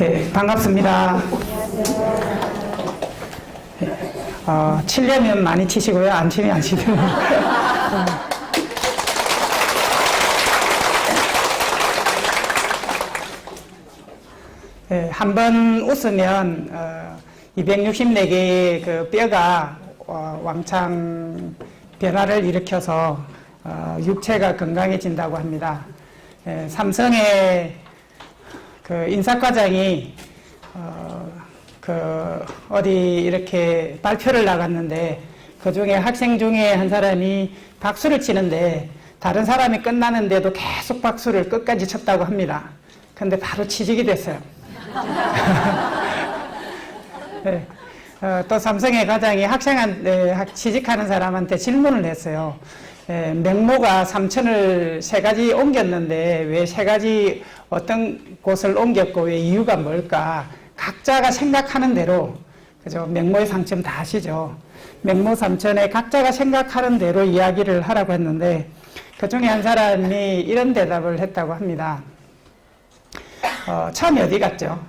네, 반갑습니다. 치려면 많이 치시고요. 안 치면 안 치세요. 네, 한번 웃으면 264개의 그 뼈가 왕창 변화를 일으켜서 육체가 건강해진다고 합니다. 삼성의 그 인사과장이 어디 이렇게 발표를 나갔는데 그 중에 학생 중에 한 사람이 박수를 치는데 다른 사람이 끝나는데도 계속 박수를 끝까지 쳤다고 합니다. 근데 바로 취직이 됐어요. 네. 또 삼성의 과장이 취직하는 사람한테 질문을 했어요. 맹모가 삼천을 세 가지 옮겼는데 왜 세 가지 어떤 곳을 옮겼고 왜 이유가 뭘까? 각자가 생각하는 대로, 그죠? 맹모의 상점 다 아시죠? 맹모 삼천에 각자가 생각하는 대로 이야기를 하라고 했는데 그 중에 한 사람이 이런 대답을 했다고 합니다. 처음에 어디 갔죠?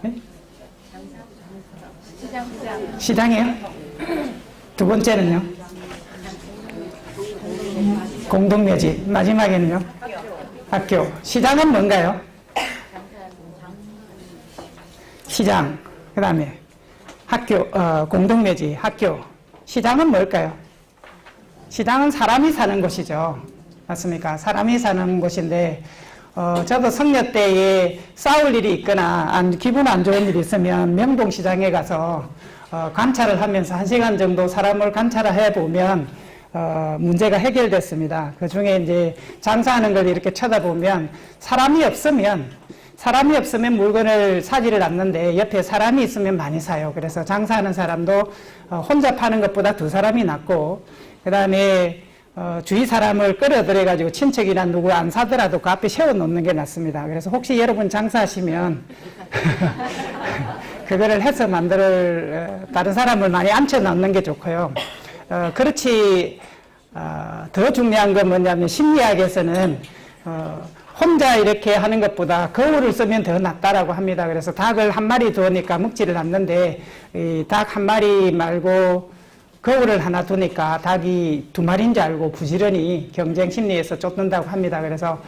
네? 시장이요? 두 번째는요? 공동묘지. 마지막에는요? 학교. 시장은 뭔가요? 시장. 그 다음에 학교, 공동묘지, 학교. 시장은 뭘까요? 시장은 사람이 사는 곳이죠. 맞습니까? 사람이 사는 곳인데, 저도 성녀 때에 싸울 일이 있거나 기분 안 좋은 일이 있으면 명동시장에 가서 관찰을 하면서 1시간 정도 사람을 관찰해 보면 문제가 해결됐습니다. 그 중에 이제 장사하는 걸 이렇게 쳐다보면 사람이 없으면 물건을 사지를 않는데 옆에 사람이 있으면 많이 사요. 그래서 장사하는 사람도 혼자 파는 것보다 두 사람이 낫고, 그 다음에 주위 사람을 끌어들여가지고 친척이나 누구 안 사더라도 그 앞에 세워놓는 게 낫습니다. 그래서 혹시 여러분 장사하시면 그거를 해서 다른 사람을 많이 앉혀놓는 게 좋고요. 그렇지, 더 중요한 건 뭐냐면 심리학에서는 혼자 이렇게 하는 것보다 거울을 쓰면 더 낫다라고 합니다. 그래서 닭을 한 마리 두니까 먹지를 않는데 이 닭 한 마리 말고 거울을 하나 두니까 닭이 두 마리인 줄 알고 부지런히 경쟁 심리에서 쫓는다고 합니다. 그래서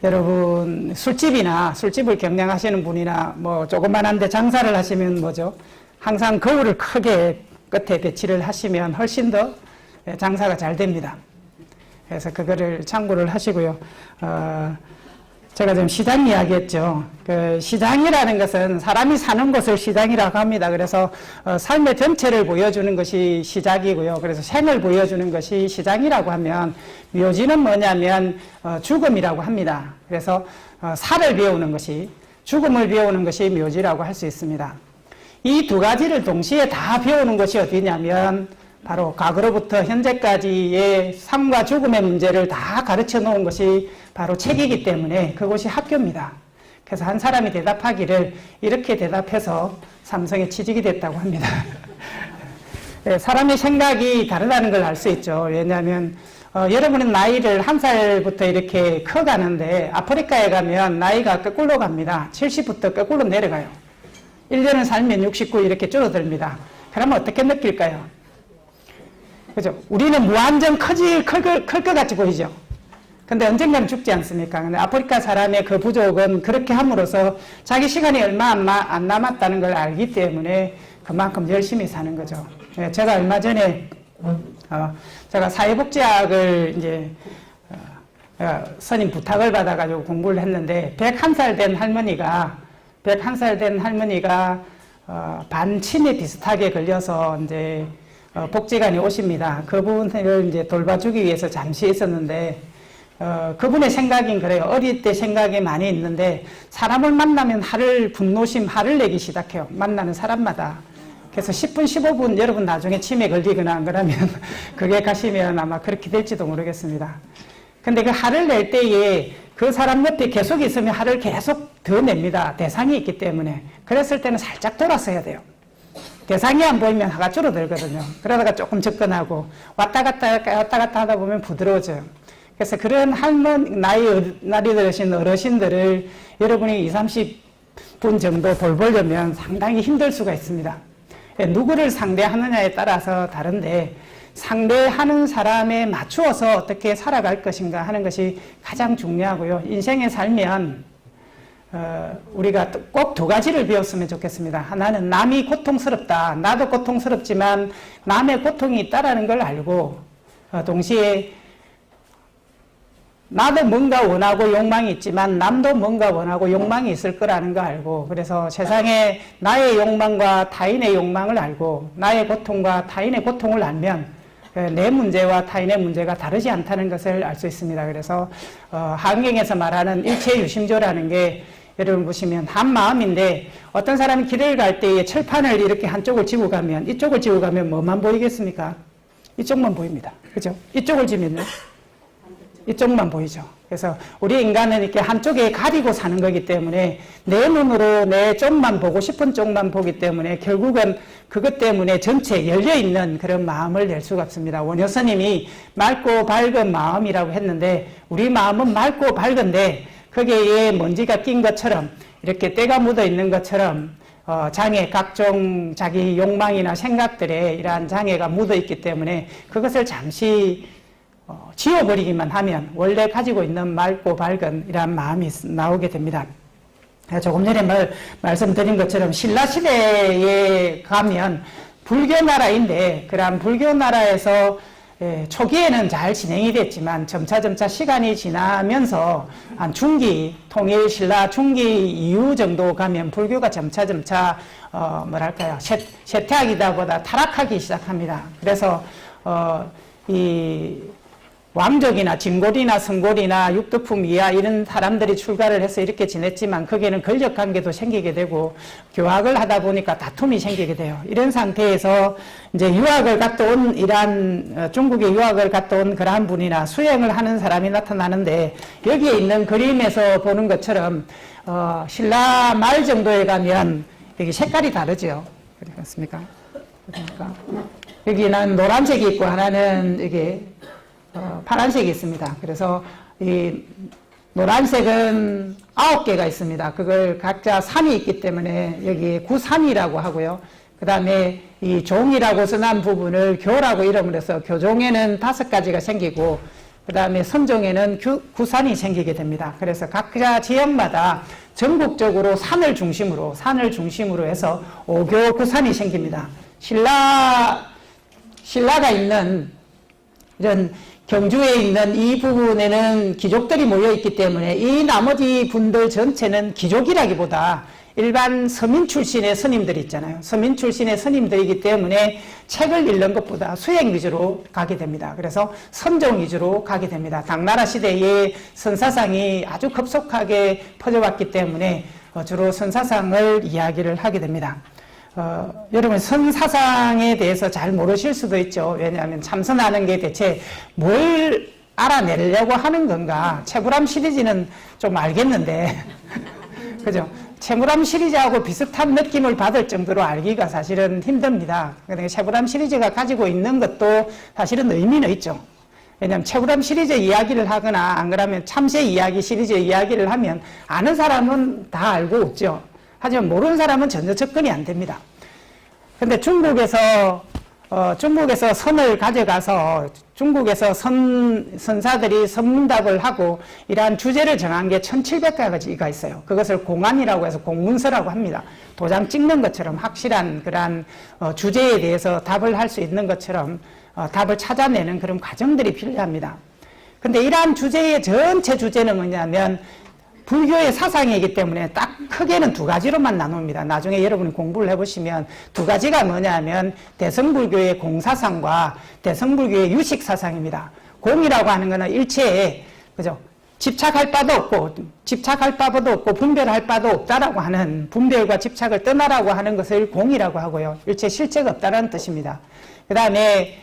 여러분 술집을 경영하시는 분이나 뭐 조그만한데 장사를 하시면 뭐죠? 항상 거울을 크게 끝에 배치를 하시면 훨씬 더 장사가 잘 됩니다. 그래서 그거를 참고를 하시고요. 제가 지금 시장 이야기했죠. 그 시장이라는 것은 사람이 사는 곳을 시장이라고 합니다. 그래서 삶의 전체를 보여주는 것이 시작이고요. 그래서 생을 보여주는 것이 시장이라고 하면 묘지는 뭐냐면 죽음이라고 합니다. 그래서 살을 배우는 것이, 죽음을 배우는 것이 묘지라고 할 수 있습니다. 이 두 가지를 동시에 다 배우는 것이 어디냐면 바로 과거로부터 현재까지의 삶과 죽음의 문제를 다 가르쳐 놓은 것이 바로 책이기 때문에 그것이 학교입니다. 그래서 한 사람이 대답하기를 이렇게 대답해서 삼성에 취직이 됐다고 합니다. 사람의 생각이 다르다는 걸 알 수 있죠. 왜냐하면 여러분은 나이를 1살부터 이렇게 커가는데 아프리카에 가면 나이가 거꾸로 갑니다. 70부터 거꾸로 내려가요. 1년을 살면 69 이렇게 줄어듭니다. 그러면 어떻게 느낄까요? 그죠? 우리는 무한정 클 것 같이 보이죠? 근데 언젠가는 죽지 않습니까? 근데 아프리카 사람의 그 부족은 그렇게 함으로써 자기 시간이 얼마 안 남았다는 걸 알기 때문에 그만큼 열심히 사는 거죠. 제가 얼마 전에, 제가 사회복지학을 이제, 스님 부탁을 받아가지고 공부를 했는데, 101살 된 할머니가, 반치매 비슷하게 걸려서 이제, 복지관에 오십니다. 그분을 이제 돌봐주기 위해서 잠시 있었는데, 그분의 생각인 그래요. 어릴 때 생각이 많이 있는데, 사람을 만나면 화를 내기 시작해요. 만나는 사람마다. 그래서 10분, 15분 여러분 나중에 치매 걸리거나 그러면, 그게 가시면 아마 그렇게 될지도 모르겠습니다. 근데 그 화를 낼 때에 그 사람 옆에 계속 있으면 화를 계속 더 냅니다. 대상이 있기 때문에. 그랬을 때는 살짝 돌아서야 돼요. 대상이 안 보이면 화가 줄어들거든요. 그러다가 조금 접근하고 왔다 갔다 하다 보면 부드러워져요. 그래서 그런 나이 들으신 어르신들을 여러분이 20, 30분 정도 돌보려면 상당히 힘들 수가 있습니다. 누구를 상대하느냐에 따라서 다른데 상대하는 사람에 맞추어서 어떻게 살아갈 것인가 하는 것이 가장 중요하고요. 인생에 살면 우리가 꼭 두 가지를 배웠으면 좋겠습니다. 하나는 남이 고통스럽다. 나도 고통스럽지만 남의 고통이 있다라는 걸 알고 동시에 나도 뭔가 원하고 욕망이 있지만 남도 뭔가 원하고 욕망이 있을 거라는 거 알고 그래서 세상에 나의 욕망과 타인의 욕망을 알고 나의 고통과 타인의 고통을 알면 내 문제와 타인의 문제가 다르지 않다는 것을 알 수 있습니다. 그래서 한경에서 말하는 일체유심조라는 게 여러분 보시면 한 마음인데 어떤 사람이 길을 갈 때에 철판을 이렇게 한쪽을 지고 가면 이쪽을 지고 가면 뭐만 보이겠습니까? 이쪽만 보입니다. 그죠? 이쪽을 지면요. 이쪽만 보이죠. 그래서 우리 인간은 이렇게 한쪽에 가리고 사는 거기 때문에 내 눈으로 내 쪽만 보고 싶은 쪽만 보기 때문에 결국은 그것 때문에 전체 열려있는 그런 마음을 낼 수가 없습니다. 원효 스님이 맑고 밝은 마음이라고 했는데 우리 마음은 맑고 밝은데 거기에 먼지가 낀 것처럼 이렇게 때가 묻어 있는 것처럼 장애, 각종 자기 욕망이나 생각들에 이러한 장애가 묻어 있기 때문에 그것을 잠시 지워버리기만 하면 원래 가지고 있는 맑고 밝은 이러한 마음이 나오게 됩니다. 조금 전에 말씀드린 것처럼 신라시대에 가면 불교 나라인데 그러한 불교 나라에서 초기에는 잘 진행이 됐지만 점차 시간이 지나면서 한 중기, 통일 신라 중기 이후 정도 가면 불교가 점차 쇠퇴하기다 보다 타락하기 시작합니다. 그래서 이 왕족이나 진골이나 성골이나 육두품 이하 이런 사람들이 출가를 해서 이렇게 지냈지만 거기에는 권력 관계도 생기게 되고 교학을 하다 보니까 다툼이 생기게 돼요. 이런 상태에서 이제 유학을 갔다 온 중국에 유학을 갔다 온 그러한 분이나 수행을 하는 사람이 나타나는데 여기에 있는 그림에서 보는 것처럼 신라 말 정도에 가면 여기 색깔이 다르죠. 그렇습니까? 그러니까 여기는 노란색이 있고 하나는 이게 파란색이 있습니다. 그래서 이 노란색은 9개가 있습니다. 그걸 각자 산이 있기 때문에 여기 구산이라고 하고요. 그 다음에 이 종이라고 써난 부분을 교라고 이름을 해서 교종에는 5가지가 생기고 그 다음에 선종에는 구산이 생기게 됩니다. 그래서 각자 지역마다 전국적으로 산을 중심으로 해서 5교 구산이 생깁니다. 신라가 있는 이런 경주에 있는 이 부분에는 귀족들이 모여있기 때문에 이 나머지 분들 전체는 귀족이라기보다 일반 서민 출신의 스님들이 있잖아요. 서민 출신의 스님들이기 때문에 책을 읽는 것보다 수행 위주로 가게 됩니다. 그래서 선종 위주로 가게 됩니다. 당나라 시대에 선사상이 아주 급속하게 퍼져왔기 때문에 주로 선사상을 이야기를 하게 됩니다. 여러분 선사상에 대해서 잘 모르실 수도 있죠. 왜냐하면 참선하는 게 대체 뭘 알아내려고 하는 건가. 채불암 시리즈는 좀 알겠는데 그죠? 채불암 시리즈하고 비슷한 느낌을 받을 정도로 알기가 사실은 힘듭니다. 그러니까 채불암 시리즈가 가지고 있는 것도 사실은 의미는 있죠. 왜냐하면 채불암 시리즈 이야기를 하거나 안 그러면 참새 이야기 시리즈 이야기를 하면 아는 사람은 다 알고 없죠. 하지만 모르는 사람은 전혀 접근이 안 됩니다. 근데 중국에서 선을 가져가서 중국에서 선사들이 선문답을 하고 이러한 주제를 정한 게 1700가지가 있어요. 그것을 공안이라고 해서 공문서라고 합니다. 도장 찍는 것처럼 확실한 그러한 주제에 대해서 답을 할 수 있는 것처럼 답을 찾아내는 그런 과정들이 필요합니다. 근데 이러한 주제의 전체 주제는 뭐냐면 불교의 사상이기 때문에 딱 크게는 2가지로만 나눕니다. 나중에 여러분이 공부를 해보시면 2가지가 뭐냐면 대성불교의 공사상과 대성불교의 유식사상입니다. 공이라고 하는 것은 일체에 그죠? 집착할 바도 없고 분별할 바도 없다라고 하는 분별과 집착을 떠나라고 하는 것을 공이라고 하고요. 일체 실체가 없다는 뜻입니다. 그 다음에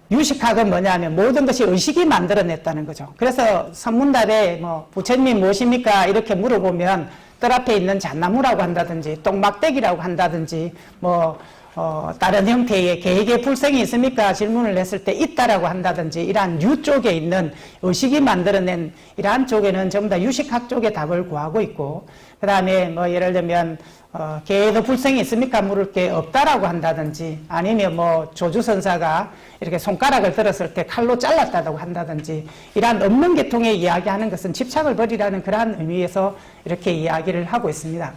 유식학은 뭐냐면 모든 것이 의식이 만들어냈다는 거죠. 그래서 선문답에 부처님이 무엇입니까? 이렇게 물어보면 뜰 앞에 있는 잣나무라고 한다든지 똥막대기라고 한다든지 다른 형태의 계획에 불성이 있습니까? 질문을 했을 때 있다라고 한다든지 이러한 유 쪽에 있는 의식이 만들어낸 이러한 쪽에는 전부 다 유식학 쪽의 답을 구하고 있고, 그 다음에 뭐 예를 들면 계획에도 불성이 있습니까? 물을 게 없다라고 한다든지, 아니면 뭐 조주선사가 이렇게 손가락을 들었을 때 칼로 잘랐다고 한다든지, 이러한 없는 계통에 이야기하는 것은 집착을 버리라는 그러한 의미에서 이렇게 이야기를 하고 있습니다.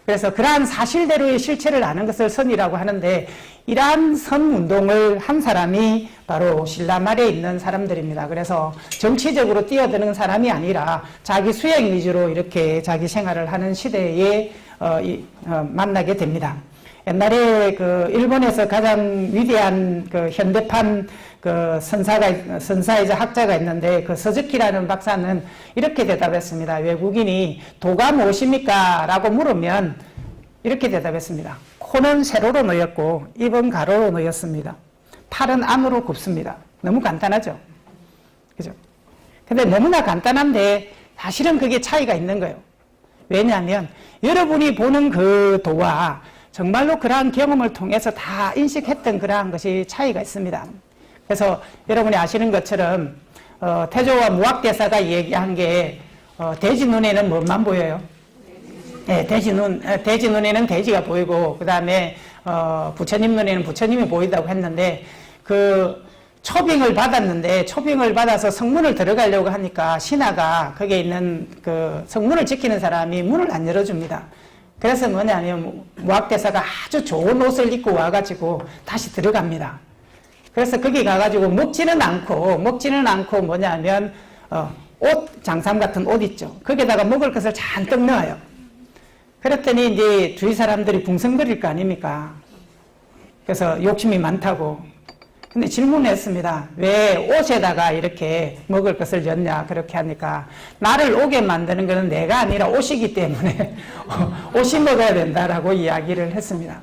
그래서 그러한 사실대로의 실체를 아는 것을 선이라고 하는데, 이러한 선운동을 한 사람이 바로 신라말에 있는 사람들입니다. 그래서 정치적으로 뛰어드는 사람이 아니라 자기 수행 위주로 이렇게 자기 생활을 하는 시대에 만나게 됩니다. 옛날에 그 일본에서 가장 위대한 그 현대판 그 선사이자 학자가 있는데, 그 서즈키라는 박사는 이렇게 대답했습니다. 외국인이 도가 무엇입니까? 라고 물으면 이렇게 대답했습니다. 코는 세로로 놓였고 입은 가로로 놓였습니다. 팔은 안으로 굽습니다. 너무 간단하죠? 그죠? 근데 너무나 간단한데 사실은 그게 차이가 있는 거예요. 왜냐하면 여러분이 보는 그 도와 정말로 그러한 경험을 통해서 다 인식했던 그러한 것이 차이가 있습니다. 그래서 여러분이 아시는 것처럼 태조와 무학대사가 얘기한 게 돼지 눈에는 뭐만 보여요? 네, 돼지 눈에는 돼지가 보이고, 그 다음에 부처님 눈에는 부처님이 보인다고 했는데, 그 초빙을 받았는데, 초빙을 받아서 성문을 들어가려고 하니까 신하가 거기에 있는 그 성문을 지키는 사람이 문을 안 열어줍니다. 그래서 뭐냐면 무학대사가 아주 좋은 옷을 입고 와가지고 다시 들어갑니다. 그래서 거기 가가지고 먹지는 않고 뭐냐면 옷, 장삼 같은 옷 있죠. 거기다가 먹을 것을 잔뜩 넣어요. 그랬더니 이제 주위 사람들이 붕성거릴 거 아닙니까? 그래서 욕심이 많다고. 근데 질문을 했습니다. 왜 옷에다가 이렇게 먹을 것을 넣냐? 그렇게 하니까, 나를 오게 만드는 것은 내가 아니라 옷이기 때문에 옷이 먹어야 된다라고 이야기를 했습니다.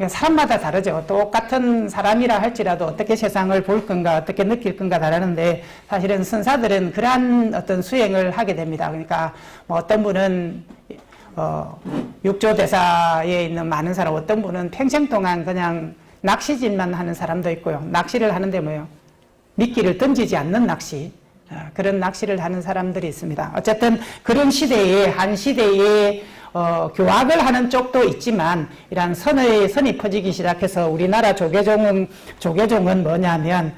사람마다 다르죠. 똑같은 사람이라 할지라도 어떻게 세상을 볼 건가, 어떻게 느낄 건가 다르는데, 사실은 선사들은 그러한 어떤 수행을 하게 됩니다. 그러니까 뭐 어떤 분은 육조대사에 있는 많은 사람, 어떤 분은 평생 동안 그냥 낚시질만 하는 사람도 있고요. 낚시를 하는데 뭐예요? 미끼를 던지지 않는 낚시. 그런 낚시를 하는 사람들이 있습니다. 어쨌든 그런 시대에, 한 시대에 교학을 하는 쪽도 있지만, 이러한 선이 퍼지기 시작해서 우리나라 조계종은 뭐냐면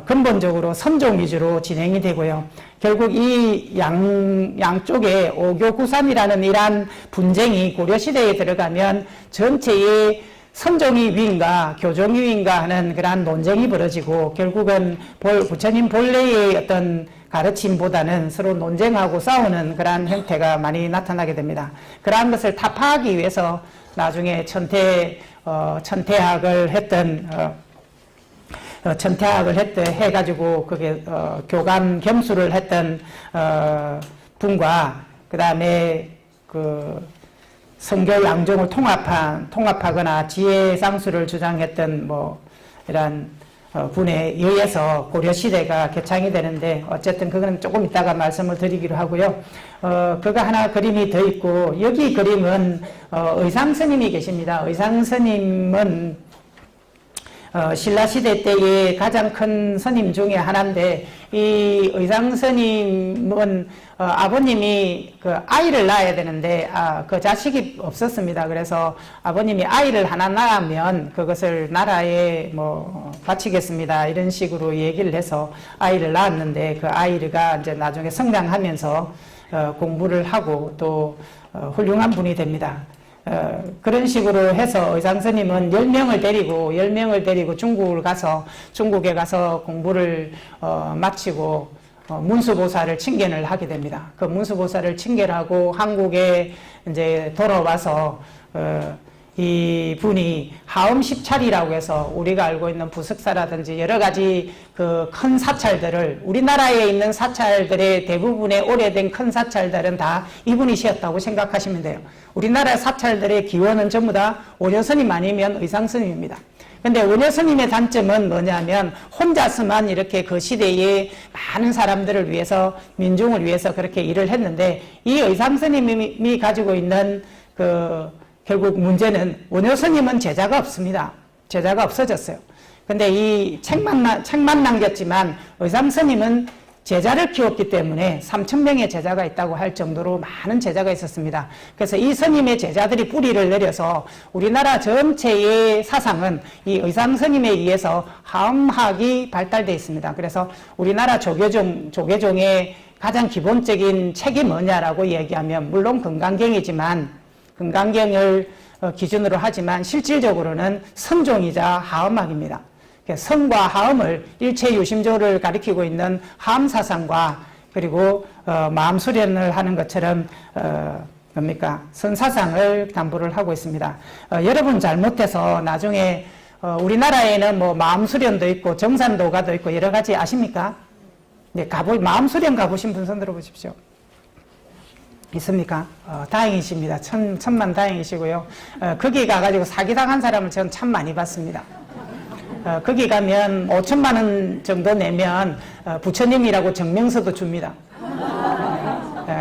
근본적으로 선종 위주로 진행이 되고요. 결국 이 양쪽에 오교구삼이라는 이러한 분쟁이 고려시대에 들어가면 전체의 선종이 위인가 교종이 위인가 하는 그러한 논쟁이 벌어지고, 결국은 부처님 본래의 어떤 가르침보다는 서로 논쟁하고 싸우는 그러한 형태가 많이 나타나게 됩니다. 그러한 것을 타파하기 위해서 나중에 천태학을 해가지고 그게 교감 겸수를 했던 분과, 그 다음에 그 성교 양종을 통합하거나 지혜상수를 주장했던 뭐 이런 분에 의해서 고려시대가 개창이 되는데, 어쨌든 그거는 조금 이따가 말씀을 드리기로 하고요. 그거 하나 그림이 더 있고, 여기 그림은 의상스님이 계십니다. 의상스님은 신라시대 때의 가장 큰 스님 중에 하나인데, 이 의상스님은 아버님이 그 아이를 낳아야 되는데 그 자식이 없었습니다. 그래서 아버님이 아이를 하나 낳으면 그것을 나라에 뭐 바치겠습니다, 이런 식으로 얘기를 해서 아이를 낳았는데, 그 아이가 이제 나중에 성장하면서 공부를 하고 또 훌륭한 분이 됩니다. 그런 식으로 해서 의상스님은 10명을 데리고 중국에 가서 공부를 마치고 문수보살을 칭견을 하게 됩니다. 그 문수보살을 칭견하고 한국에 이제 돌아와서 이 분이 하엄십찰이라고 해서 우리가 알고 있는 부석사라든지 여러 가지 그 큰 사찰들을, 우리나라에 있는 사찰들의 대부분의 오래된 큰 사찰들은 다 이분이 시었다고 생각하시면 돼요. 우리나라 사찰들의 기원은 전부 다 원효스님 아니면 의상스님입니다. 근데 원효스님의 단점은 뭐냐면 혼자서만 이렇게 그 시대에 많은 사람들을 위해서, 민중을 위해서 그렇게 일을 했는데, 이 의상스님이 가지고 있는 그 결국 문제는 원효 스님은 제자가 없습니다. 제자가 없어졌어요. 근데 이 책만 남겼지만 의삼 스님은 제자를 키웠기 때문에 3,000명의 제자가 있다고 할 정도로 많은 제자가 있었습니다. 그래서 이 스님의 제자들이 뿌리를 내려서 우리나라 전체의 사상은 이 의삼 스님에 의해서 하음학이 발달되어 있습니다. 그래서 우리나라 조계종의 가장 기본적인 책이 뭐냐라고 얘기하면 물론 금강경이지만 금강경을 기준으로 하지만 실질적으로는 선종이자 하음학입니다. 성과 하음을 일체유심조를 가리키고 있는 하음사상과 그리고 마음 수련을 하는 것처럼 선사상을 담보를 하고 있습니다. 여러분 잘못해서 나중에 우리나라에는 뭐 마음 수련도 있고 정산도가도 있고 여러 가지 아십니까? 네, 마음 수련 가보신 분 손 들어보십시오. 있습니까? 다행이십니다. 천만 다행이시고요. 거기 가가지고 사기당한 사람을 저는 참 많이 봤습니다. 거기 가면 5천만 원 정도 내면 부처님이라고 증명서도 줍니다.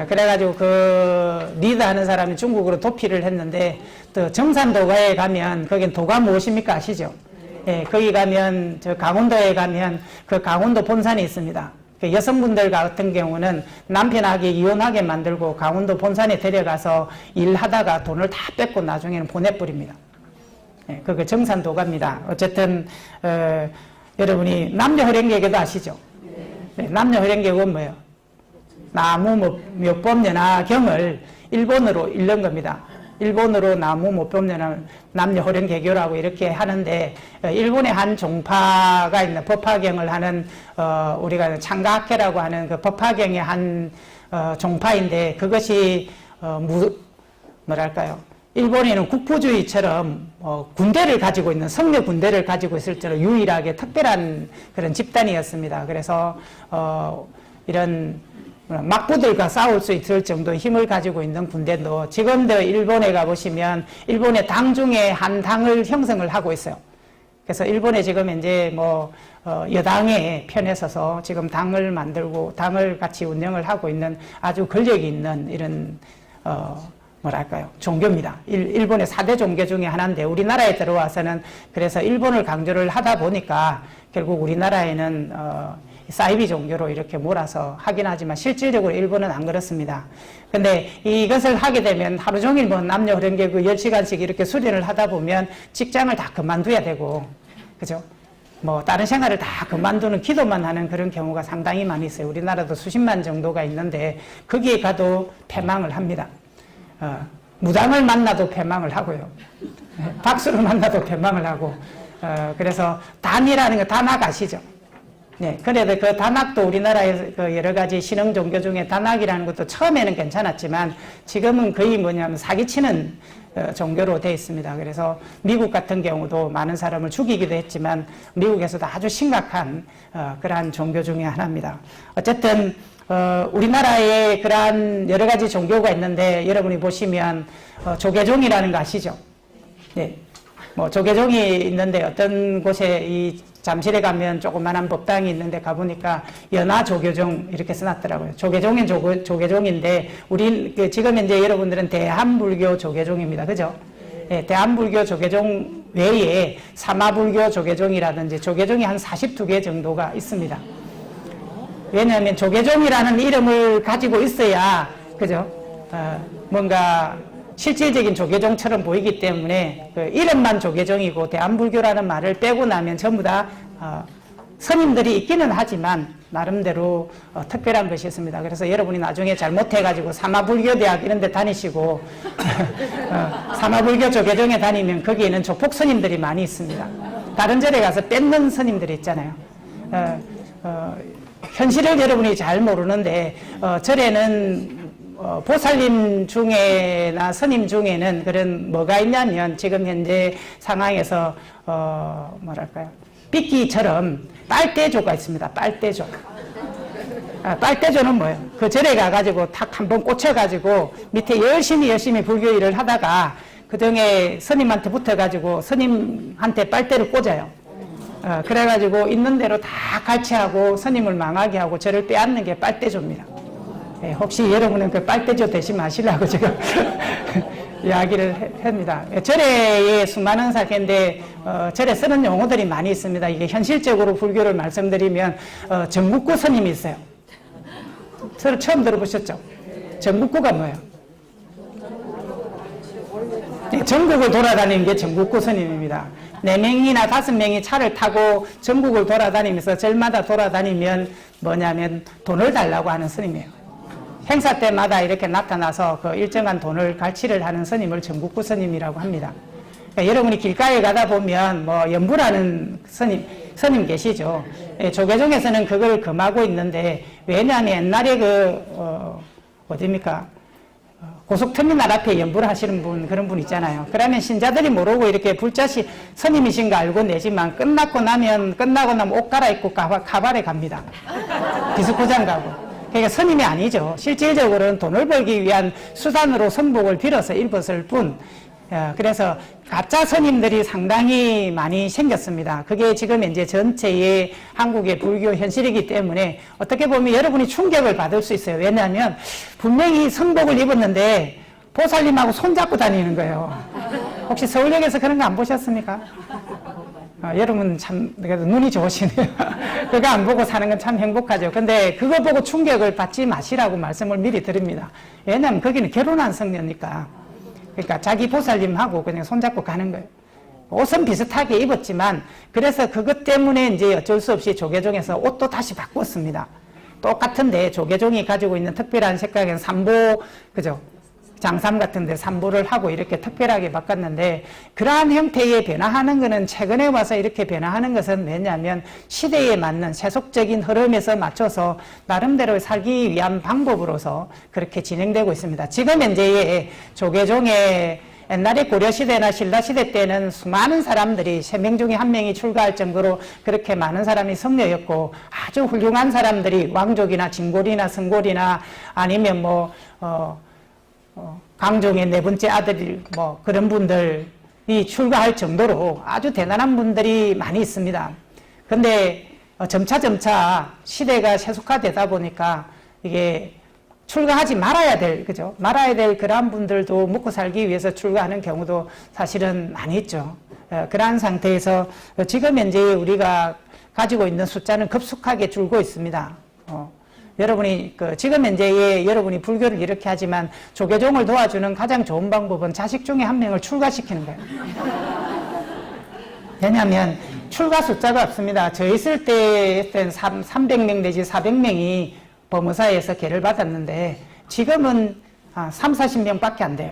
그래가지고 그 리더하는 사람이 중국으로 도피를 했는데 또 정산도가에 가면 거긴 도가 무엇입니까 아시죠? 예, 거기 가면 저 강원도에 가면 그 강원도 본산이 있습니다. 그 여성분들 같은 경우는 남편하게 이혼하게 만들고 강원도 본산에 데려가서 일하다가 돈을 다 뺏고 나중에는 보내버립니다. 예, 그게 정산도가입니다. 어쨌든 여러분이 남녀호랭개교도 아시죠? 네, 남녀호랭개교는 뭐예요? 나무 못 뽑느나 경을 일본어로 읽는 겁니다. 일본어로 나무 못 뽑느나 남녀호랭개교라고 이렇게 하는데 일본의 한 종파가 있는 법화경을 하는 우리가 창가학회라고 하는 그 법화경의 한 종파인데 그것이 뭐랄까요? 일본에는 국부주의처럼 군대를 가지고 있는 성려 군대를 가지고 있을 때로 유일하게 특별한 그런 집단이었습니다. 그래서 이런 막부들과 싸울 수 있을 정도의 힘을 가지고 있는 군대도 지금도 일본에 가보시면 일본의 당 중에 한 당을 형성을 하고 있어요. 그래서 일본에 지금 이제 여당에 편에 서서 지금 당을 만들고 당을 같이 운영을 하고 있는 아주 권력이 있는 이런 종교입니다. 일본의 4대 종교 중에 하나인데 우리나라에 들어와서는 그래서 일본을 강조를 하다 보니까 결국 우리나라에는 사이비 종교로 이렇게 몰아서 하긴 하지만 실질적으로 일본은 안 그렇습니다. 근데 이것을 하게 되면 하루 종일 남녀 호랭개교 10시간씩 이렇게 수련을 하다 보면 직장을 다 그만둬야 되고, 그죠? 다른 생활을 다 그만두는 기도만 하는 그런 경우가 상당히 많이 있어요. 우리나라도 수십만 정도가 있는데 거기에 가도 패망을 합니다. 무당을 만나도 패망을 하고요. 박수를 만나도 패망을 하고, 그래서 단이라는 거 단학 아시죠? 네, 그래도 그 단학도 우리나라의 그 여러 가지 신흥 종교 중에 단학이라는 것도 처음에는 괜찮았지만 지금은 거의 사기치는 종교로 되어 있습니다. 그래서 미국 같은 경우도 많은 사람을 죽이기도 했지만 미국에서도 아주 심각한 그러한 종교 중에 하나입니다. 어쨌든 우리나라에 그러한 여러 가지 종교가 있는데 여러분이 보시면 조계종이라는 거 아시죠? 네. 조계종이 있는데 어떤 곳에 이 잠실에 가면 조그만한 법당이 있는데 가보니까 연화조계종 이렇게 써놨더라고요. 조계종은 조계종인데 지금 이제 여러분들은 대한불교 조계종입니다. 그죠? 네, 대한불교 조계종 외에 사마불교 조계종이라든지 조계종이 한 42개 정도가 있습니다. 왜냐하면 조계종이라는 이름을 가지고 있어야, 그죠? 뭔가 실질적인 조계종처럼 보이기 때문에 그 이름만 조계종이고 대한불교라는 말을 빼고 나면 전부 다 스님들이 있기는 하지만 나름대로 특별한 것이 있습니다. 그래서 여러분이 나중에 잘못해가지고 사마불교대학 이런 데 다니시고 사마불교 조계종에 다니면 거기에는 조폭 스님들이 많이 있습니다. 다른 절에 가서 뺏는 스님들이 있잖아요. 현실을 여러분이 잘 모르는데 절에는 보살님 중에나 스님 중에는 그런 뭐가 있냐면 지금 현재 상황에서 삐끼처럼 빨대조가 있습니다. 빨대조. 빨대조는 뭐예요? 그 절에 가가지고 탁 한번 꽂혀가지고 밑에 열심히 불교 일을 하다가 그중에 스님한테 붙어가지고 스님한테 빨대를 꽂아요. 그래가지고 있는 대로 다 갈취하고 스님을 망하게 하고 저를 빼앗는 게 빨대조입니다. 혹시 여러분은 그 빨대조 대신 마시려고 지금 이야기를 합니다. 절에의 수많은 사례인데 절에 쓰는 용어들이 많이 있습니다. 이게 현실적으로 불교를 말씀드리면 전국구 스님이 있어요. 절 처음 들어보셨죠? 전국구가 뭐예요? 네, 전국을 돌아다니는 게 전국구 스님입니다. 4명이나 5명이 차를 타고 전국을 돌아다니면서 절마다 돌아다니면 뭐냐면 돈을 달라고 하는 스님이에요. 행사 때마다 이렇게 나타나서 그 일정한 돈을 갈취를 하는 스님을 전국구 스님이라고 합니다. 그러니까 여러분이 길가에 가다 보면 뭐 연부라는 스님 계시죠. 예, 조계종에서는 그걸 금하고 있는데, 왜냐하면 옛날에 어디입니까? 고속터미널 앞에 연부를 하시는 분, 그런 분 있잖아요. 그러면 신자들이 모르고 이렇게 불자시 스님이신 거 알고 내지만 끝나고 나면 옷 갈아입고 가발에 갑니다. 디스코장 가고. 그러니까 스님이 아니죠. 실질적으로는 돈을 벌기 위한 수단으로 선복을 빌어서 입었을 뿐. 그래서 가짜 스님들이 상당히 많이 생겼습니다. 그게 지금 이제 전체의 한국의 불교 현실이기 때문에 어떻게 보면 여러분이 충격을 받을 수 있어요. 왜냐하면 분명히 선복을 입었는데 보살님하고 손잡고 다니는 거예요. 혹시 서울역에서 그런 거 안 보셨습니까? 여러분 참 그래도 눈이 좋으시네요. 그거 안 보고 사는 건 참 행복하죠. 근데 그거 보고 충격을 받지 마시라고 말씀을 미리 드립니다. 왜냐하면 거기는 결혼한 성녀니까. 그러니까 자기 보살님하고 그냥 손잡고 가는 거예요. 옷은 비슷하게 입었지만, 그래서 그것 때문에 이제 어쩔 수 없이 조계종에서 옷도 다시 바꿨습니다. 똑같은데 조계종이 가지고 있는 특별한 색깔은 삼보, 그죠? 장삼 같은데 삼보를 하고 이렇게 특별하게 바꿨는데, 그러한 형태의 변화하는 것은 최근에 와서 이렇게 변화하는 것은 왜냐하면 시대에 맞는 세속적인 흐름에서 맞춰서 나름대로 살기 위한 방법으로서 그렇게 진행되고 있습니다. 지금 현재의 조계종의 옛날에 고려시대나 신라시대 때는 수많은 사람들이 3명 중에 1명이 출가할 정도로 그렇게 많은 사람이 성녀였고, 아주 훌륭한 사람들이 왕족이나 진골이나 성골이나 아니면 강종의 4번째 아들 그런 분들이 출가할 정도로 아주 대단한 분들이 많이 있습니다. 근데 점차 시대가 세속화되다 보니까 이게 출가하지 말아야 될, 그죠? 말아야 될 그러한 분들도 먹고 살기 위해서 출가하는 경우도 사실은 많이 있죠. 그러한 상태에서 지금 현재 우리가 가지고 있는 숫자는 급속하게 줄고 있습니다. 여러분이 지금 현재의 여러분이 불교를 이렇게 하지만 조계종을 도와주는 가장 좋은 방법은 자식 중에 1명을 출가시키는 거예요. 왜냐하면 출가 숫자가 없습니다. 저 있을 때는 300명 내지 400명이 법무사에서 계를 받았는데 지금은 3, 40명밖에 안 돼요.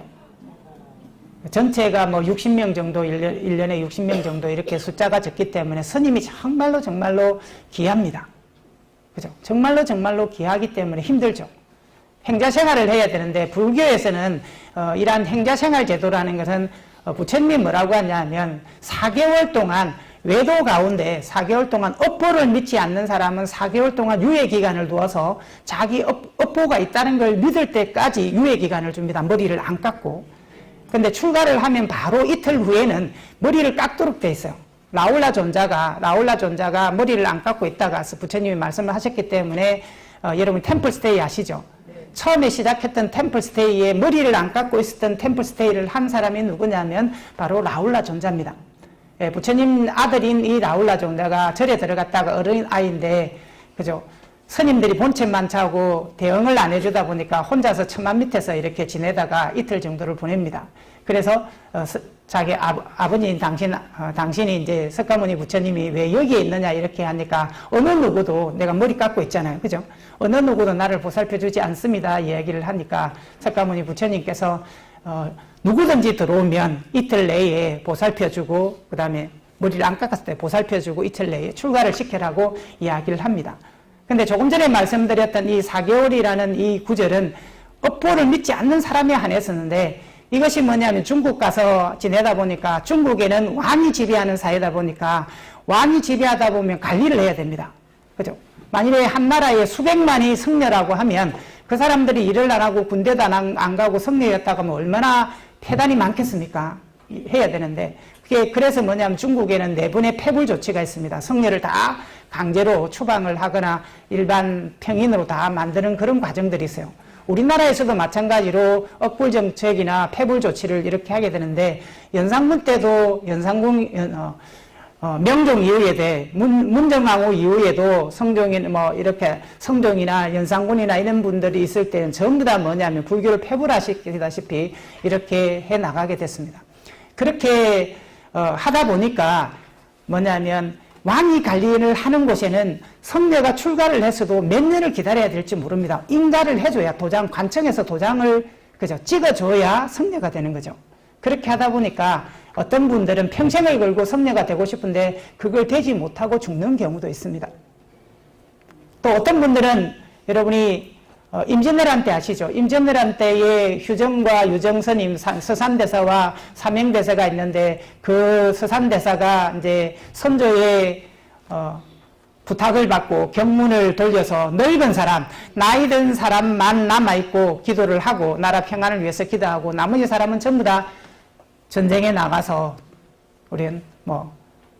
전체가 60명 정도, 1년에 60명 정도 이렇게 숫자가 적기 때문에 스님이 정말로 귀합니다. 그죠? 정말로 귀하기 때문에 힘들죠. 행자생활을 해야 되는데, 불교에서는 이러한 행자생활 제도라는 것은 부처님이 뭐라고 하냐면 4개월 동안 외도 가운데 4개월 동안 업보를 믿지 않는 사람은 4개월 동안 유예기간을 두어서 자기 업보가 있다는 걸 믿을 때까지 유예기간을 줍니다. 머리를 안 깎고. 근데 출가를 하면 바로 이틀 후에는 머리를 깎도록 돼 있어요. 라울라 존자가 머리를 안 깎고 있다가 부처님이 말씀을 하셨기 때문에 여러분 템플스테이 아시죠? 처음에 시작했던 템플스테이에 머리를 안 깎고 있었던 템플스테이를 한 사람이 누구냐면 바로 라울라 존자입니다. 예, 부처님 아들인 이 라울라 존자가 절에 들어갔다가 어린 아이인데, 그죠? 스님들이 본체만 차고 대응을 안 해주다 보니까 혼자서 천만 밑에서 이렇게 지내다가 이틀 정도를 보냅니다. 그래서 자기 아버님 당신이 이제 석가모니 부처님이 왜 여기에 있느냐 이렇게 하니까 어느 누구도 내가 머리 깎고 있잖아요. 그죠? 어느 누구도 나를 보살펴주지 않습니다. 이야기를 하니까 석가모니 부처님께서 누구든지 들어오면 이틀 내에 보살펴주고 그 다음에 머리를 안 깎았을 때 보살펴주고 이틀 내에 출가를 시키라고 이야기를 합니다. 근데 조금 전에 말씀드렸던 이 4개월이라는 이 구절은 업보를 믿지 않는 사람에 한했었는데, 이것이 뭐냐면 중국 가서 지내다 보니까 중국에는 왕이 지배하는 사회다 보니까 왕이 지배하다 보면 관리를 해야 됩니다. 그죠? 만일에 한 나라에 수백만이 성녀라고 하면 그 사람들이 일을 안 하고 군대도 안 가고 성녀였다고 하면 얼마나 폐단이 많겠습니까? 해야 되는데, 그게 그래서 뭐냐면 중국에는 4번의 폐불 조치가 있습니다. 성녀를 다 강제로 추방을 하거나 일반 평인으로 다 만드는 그런 과정들이 있어요. 우리나라에서도 마찬가지로 억불 정책이나 폐불 조치를 이렇게 하게 되는데 연산군 때도 명종 이후에 돼 문정왕후 이후에도 이렇게 성종이나 연산군이나 이런 분들이 있을 때는 전부 다 뭐냐면 불교를 폐불화시키다시피 이렇게 해 나가게 됐습니다. 그렇게 하다 보니까 뭐냐면 왕이 관리를 하는 곳에는 성녀가 출가를 했어도 몇 년을 기다려야 될지 모릅니다. 인가를 해줘야 관청에서 도장을 찍어줘야 성녀가 되는 거죠. 그렇게 하다 보니까 어떤 분들은 평생을 걸고 성녀가 되고 싶은데 그걸 되지 못하고 죽는 경우도 있습니다. 또 어떤 분들은 여러분이 임진왜란 때 아시죠? 임진왜란 때에 휴정과 유정스님 서산대사와 삼행대사가 있는데 그 서산대사가 이제 선조의 부탁을 받고 경문을 돌려서 늙은 사람, 나이 든 사람만 남아있고 기도를 하고 나라 평안을 위해서 기도하고 나머지 사람은 전부 다 전쟁에 나가서 우리는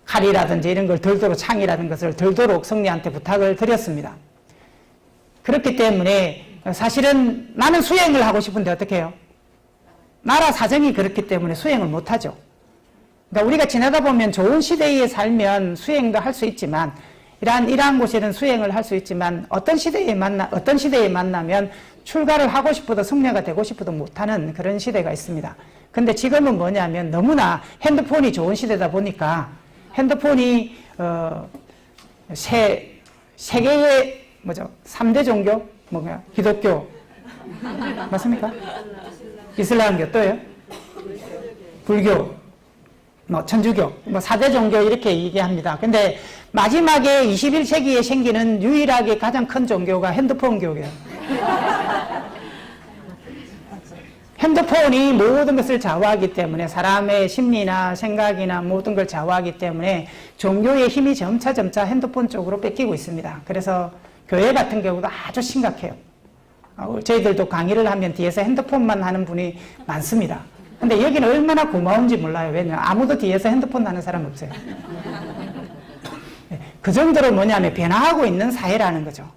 칼이라든지 이런 걸 들도록 창이라는 것을 들도록 성녀한테 부탁을 드렸습니다. 그렇기 때문에 사실은 나는 수행을 하고 싶은데 어떻게 해요? 나라 사정이 그렇기 때문에 수행을 못하죠. 그러니까 우리가 지나다 보면 좋은 시대에 살면 수행도 할 수 있지만 이러한 곳에는 수행을 할 수 있지만 어떤 시대에 만나면 출가를 하고 싶어도 성녀가 되고 싶어도 못하는 그런 시대가 있습니다. 근데 지금은 뭐냐면 너무나 핸드폰이 좋은 시대다 보니까 핸드폰이 세계의 3대 종교? 기독교 맞습니까? 이슬람교 또요? 불교, 천주교, 4대 종교 이렇게 얘기합니다. 근데 마지막에 21세기에 생기는 유일하게 가장 큰 종교가 핸드폰교예요. 핸드폰이 모든 것을 좌우하기 때문에 사람의 심리나 생각이나 모든 걸 좌우하기 때문에 종교의 힘이 점차 핸드폰 쪽으로 뺏기고 있습니다. 그래서 교회 같은 경우도 아주 심각해요. 저희들도 강의를 하면 뒤에서 핸드폰만 하는 분이 많습니다. 근데 여기는 얼마나 고마운지 몰라요. 왜냐면 아무도 뒤에서 핸드폰 하는 사람 없어요. 그 정도로 뭐냐면 변화하고 있는 사회라는 거죠.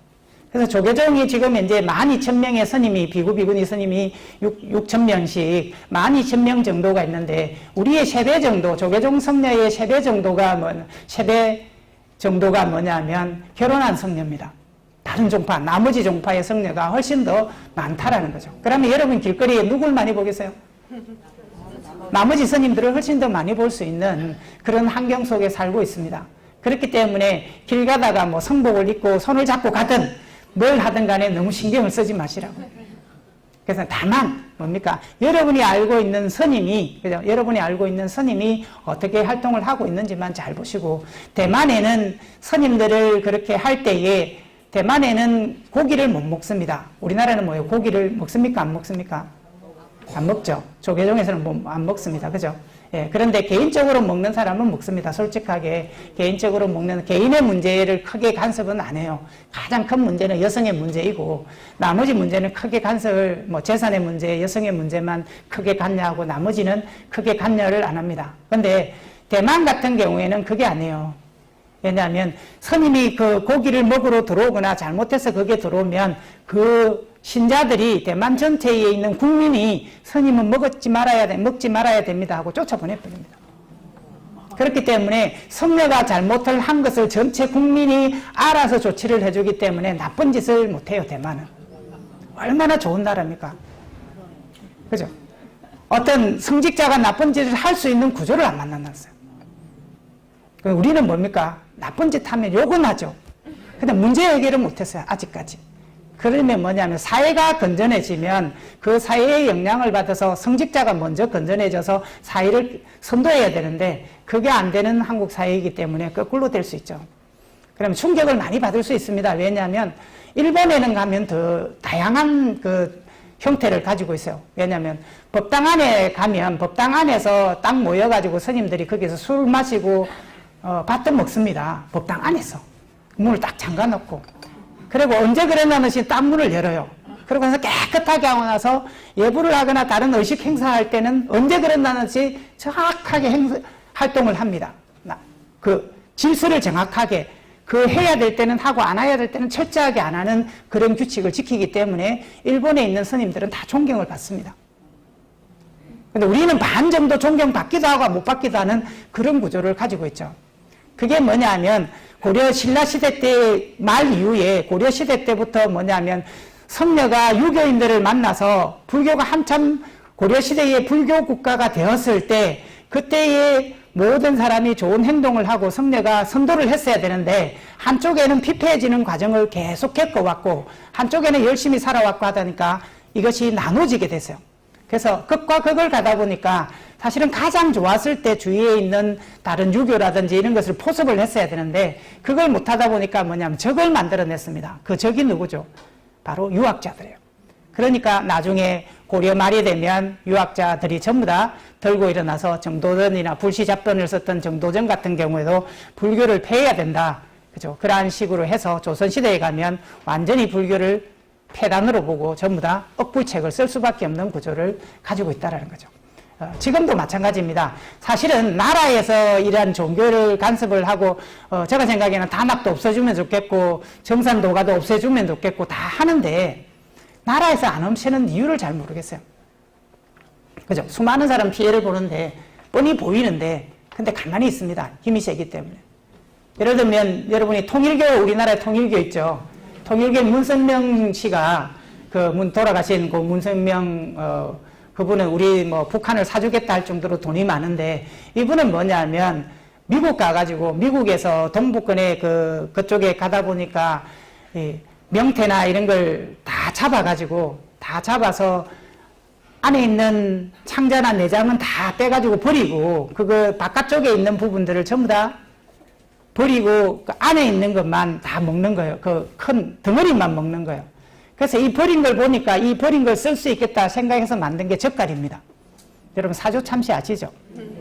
그래서 조계종이 지금 이제 12,000명의 스님이, 비구비구니 스님이 6,000명씩 12,000명 정도가 있는데, 우리의 세배 정도, 조계종 성녀의 세배 정도가 뭐냐면 결혼한 성녀입니다. 다른 종파, 나머지 종파의 성녀가 훨씬 더 많다라는 거죠. 그러면 여러분 길거리에 누굴 많이 보겠어요? 나머지 스님들을 훨씬 더 많이 볼 수 있는 그런 환경 속에 살고 있습니다. 그렇기 때문에 길 가다가 성복을 입고 손을 잡고 가든 뭘 하든 간에 너무 신경을 쓰지 마시라고. 그래서 다만 뭡니까? 여러분이 알고 있는 스님이, 그죠? 여러분이 알고 있는 스님이 어떻게 활동을 하고 있는지만 잘 보시고, 대만에는 스님들을 그렇게 할 때에 대만에는 고기를 못 먹습니다. 우리나라는 뭐예요? 고기를 먹습니까? 안 먹습니까? 안 먹죠. 조계종에서는 안 먹습니다. 그죠? 예, 그런데 개인적으로 먹는 사람은 먹습니다. 솔직하게 개인적으로 먹는 개인의 문제를 크게 간섭은 안 해요. 가장 큰 문제는 여성의 문제이고 나머지 문제는 크게 간섭을 재산의 문제, 여성의 문제만 크게 관여하고 나머지는 크게 관여를 안 합니다. 그런데 대만 같은 경우에는 그게 아니에요. 왜냐하면 스님이 그 고기를 먹으러 들어오거나 잘못해서 그게 들어오면 그 신자들이 대만 전체에 있는 국민이 스님은 먹지 말아야 됩니다 하고 쫓아보내버립니다. 그렇기 때문에 성녀가 잘못을 한 것을 전체 국민이 알아서 조치를 해주기 때문에 나쁜 짓을 못해요. 대만은 얼마나 좋은 나라입니까? 그죠? 어떤 성직자가 나쁜 짓을 할 수 있는 구조를 안 만나놨어요. 우리는 뭡니까? 나쁜 짓 하면 욕은 하죠. 근데 문제 해결을 못했어요. 아직까지. 그러면 뭐냐면 사회가 건전해지면 그 사회의 영향을 받아서 성직자가 먼저 건전해져서 사회를 선도해야 되는데 그게 안 되는 한국 사회이기 때문에 거꾸로 될 수 있죠. 그러면 충격을 많이 받을 수 있습니다. 왜냐하면 일본에는 가면 더 다양한 그 형태를 가지고 있어요. 왜냐하면 법당 안에 가면 법당 안에서 딱 모여가지고 스님들이 거기서 술 마시고 밭도 먹습니다. 법당 안에서 문을 딱 잠가 놓고, 그리고 언제 그랬나는지 딱 문을 열어요. 그러고 나서 깨끗하게 하고 나서 예불을 하거나 다른 의식 행사할 때는 언제 그랬나는지 정확하게 활동을 합니다. 그 질서를 정확하게 그 해야 될 때는 하고 안 해야 될 때는 철저하게 안 하는 그런 규칙을 지키기 때문에 일본에 있는 스님들은 다 존경을 받습니다. 근데 우리는 반 정도 존경받기도 하고 못 받기도 하는 그런 구조를 가지고 있죠. 그게 뭐냐면 고려 신라시대 때 말 이후에 고려시대 때부터 뭐냐면 성녀가 유교인들을 만나서 불교가 한참 고려시대의 불교 국가가 되었을 때 그때의 모든 사람이 좋은 행동을 하고 성녀가 선도를 했어야 되는데 한쪽에는 피폐해지는 과정을 계속 겪어왔고 한쪽에는 열심히 살아왔고 하다니까 이것이 나눠지게 됐어요. 그래서 극과 극을 가다 보니까 사실은 가장 좋았을 때 주위에 있는 다른 유교라든지 이런 것을 포섭을 했어야 되는데 그걸 못하다 보니까 뭐냐면 적을 만들어냈습니다. 그 적이 누구죠? 바로 유학자들이에요. 그러니까 나중에 고려 말이 되면 유학자들이 전부 다 들고 일어나서 정도전이나 불시잡론을 썼던 정도전 같은 경우에도 불교를 폐해야 된다. 그죠? 그러한 식으로 해서 조선시대에 가면 완전히 불교를 폐단으로 보고 전부 다 억불책을 쓸 수밖에 없는 구조를 가지고 있다는 거죠. 지금도 마찬가지입니다. 사실은 나라에서 이러한 종교를 간섭을 하고 제가 생각에는 단합도 없어주면 좋겠고 정산도가도 없애주면 좋겠고 다 하는데 나라에서 안 없애는 이유를 잘 모르겠어요. 그죠? 수많은 사람 피해를 보는데 뻔히 보이는데 근데 가만히 있습니다. 힘이 세기 때문에. 예를 들면 여러분이 통일교 우리나라에 통일교 있죠. 통일교 문선명 씨가 돌아가신 그 문선명 그분은 우리 뭐 북한을 사주겠다 할 정도로 돈이 많은데 이분은 뭐냐면 미국 가가지고 미국에서 동북권에 그쪽에 가다 보니까 이 명태나 이런 걸 다 잡아가지고 다 잡아서 안에 있는 창자나 내장은 다 빼가지고 버리고 그거 바깥쪽에 있는 부분들을 전부 다 버리고 그 안에 있는 것만 다 먹는 거예요. 그 큰 덩어리만 먹는 거예요. 그래서 이 버린 걸 보니까 이 버린 걸 쓸 수 있겠다 생각해서 만든 게 젓갈입니다. 여러분 사조 참시 아시죠?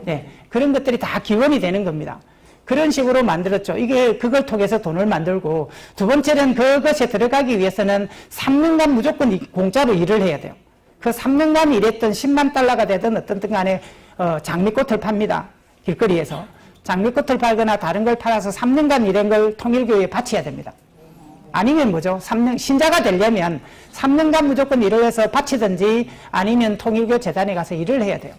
네, 그런 것들이 다 기원이 되는 겁니다. 그런 식으로 만들었죠. 이게 그걸 통해서 돈을 만들고 두 번째는 그것에 들어가기 위해서는 3년간 무조건 공짜로 일을 해야 돼요. 그 3년간 일했던 10만 달러가 되든 어떻든 간에 장미꽃을 팝니다. 길거리에서. 장미꽃을 팔거나 다른 걸 팔아서 3년간 일한 걸 통일교에 바쳐야 됩니다. 아니면 뭐죠? 3년, 신자가 되려면 3년간 무조건 일을 해서 바치든지 아니면 통일교 재단에 가서 일을 해야 돼요.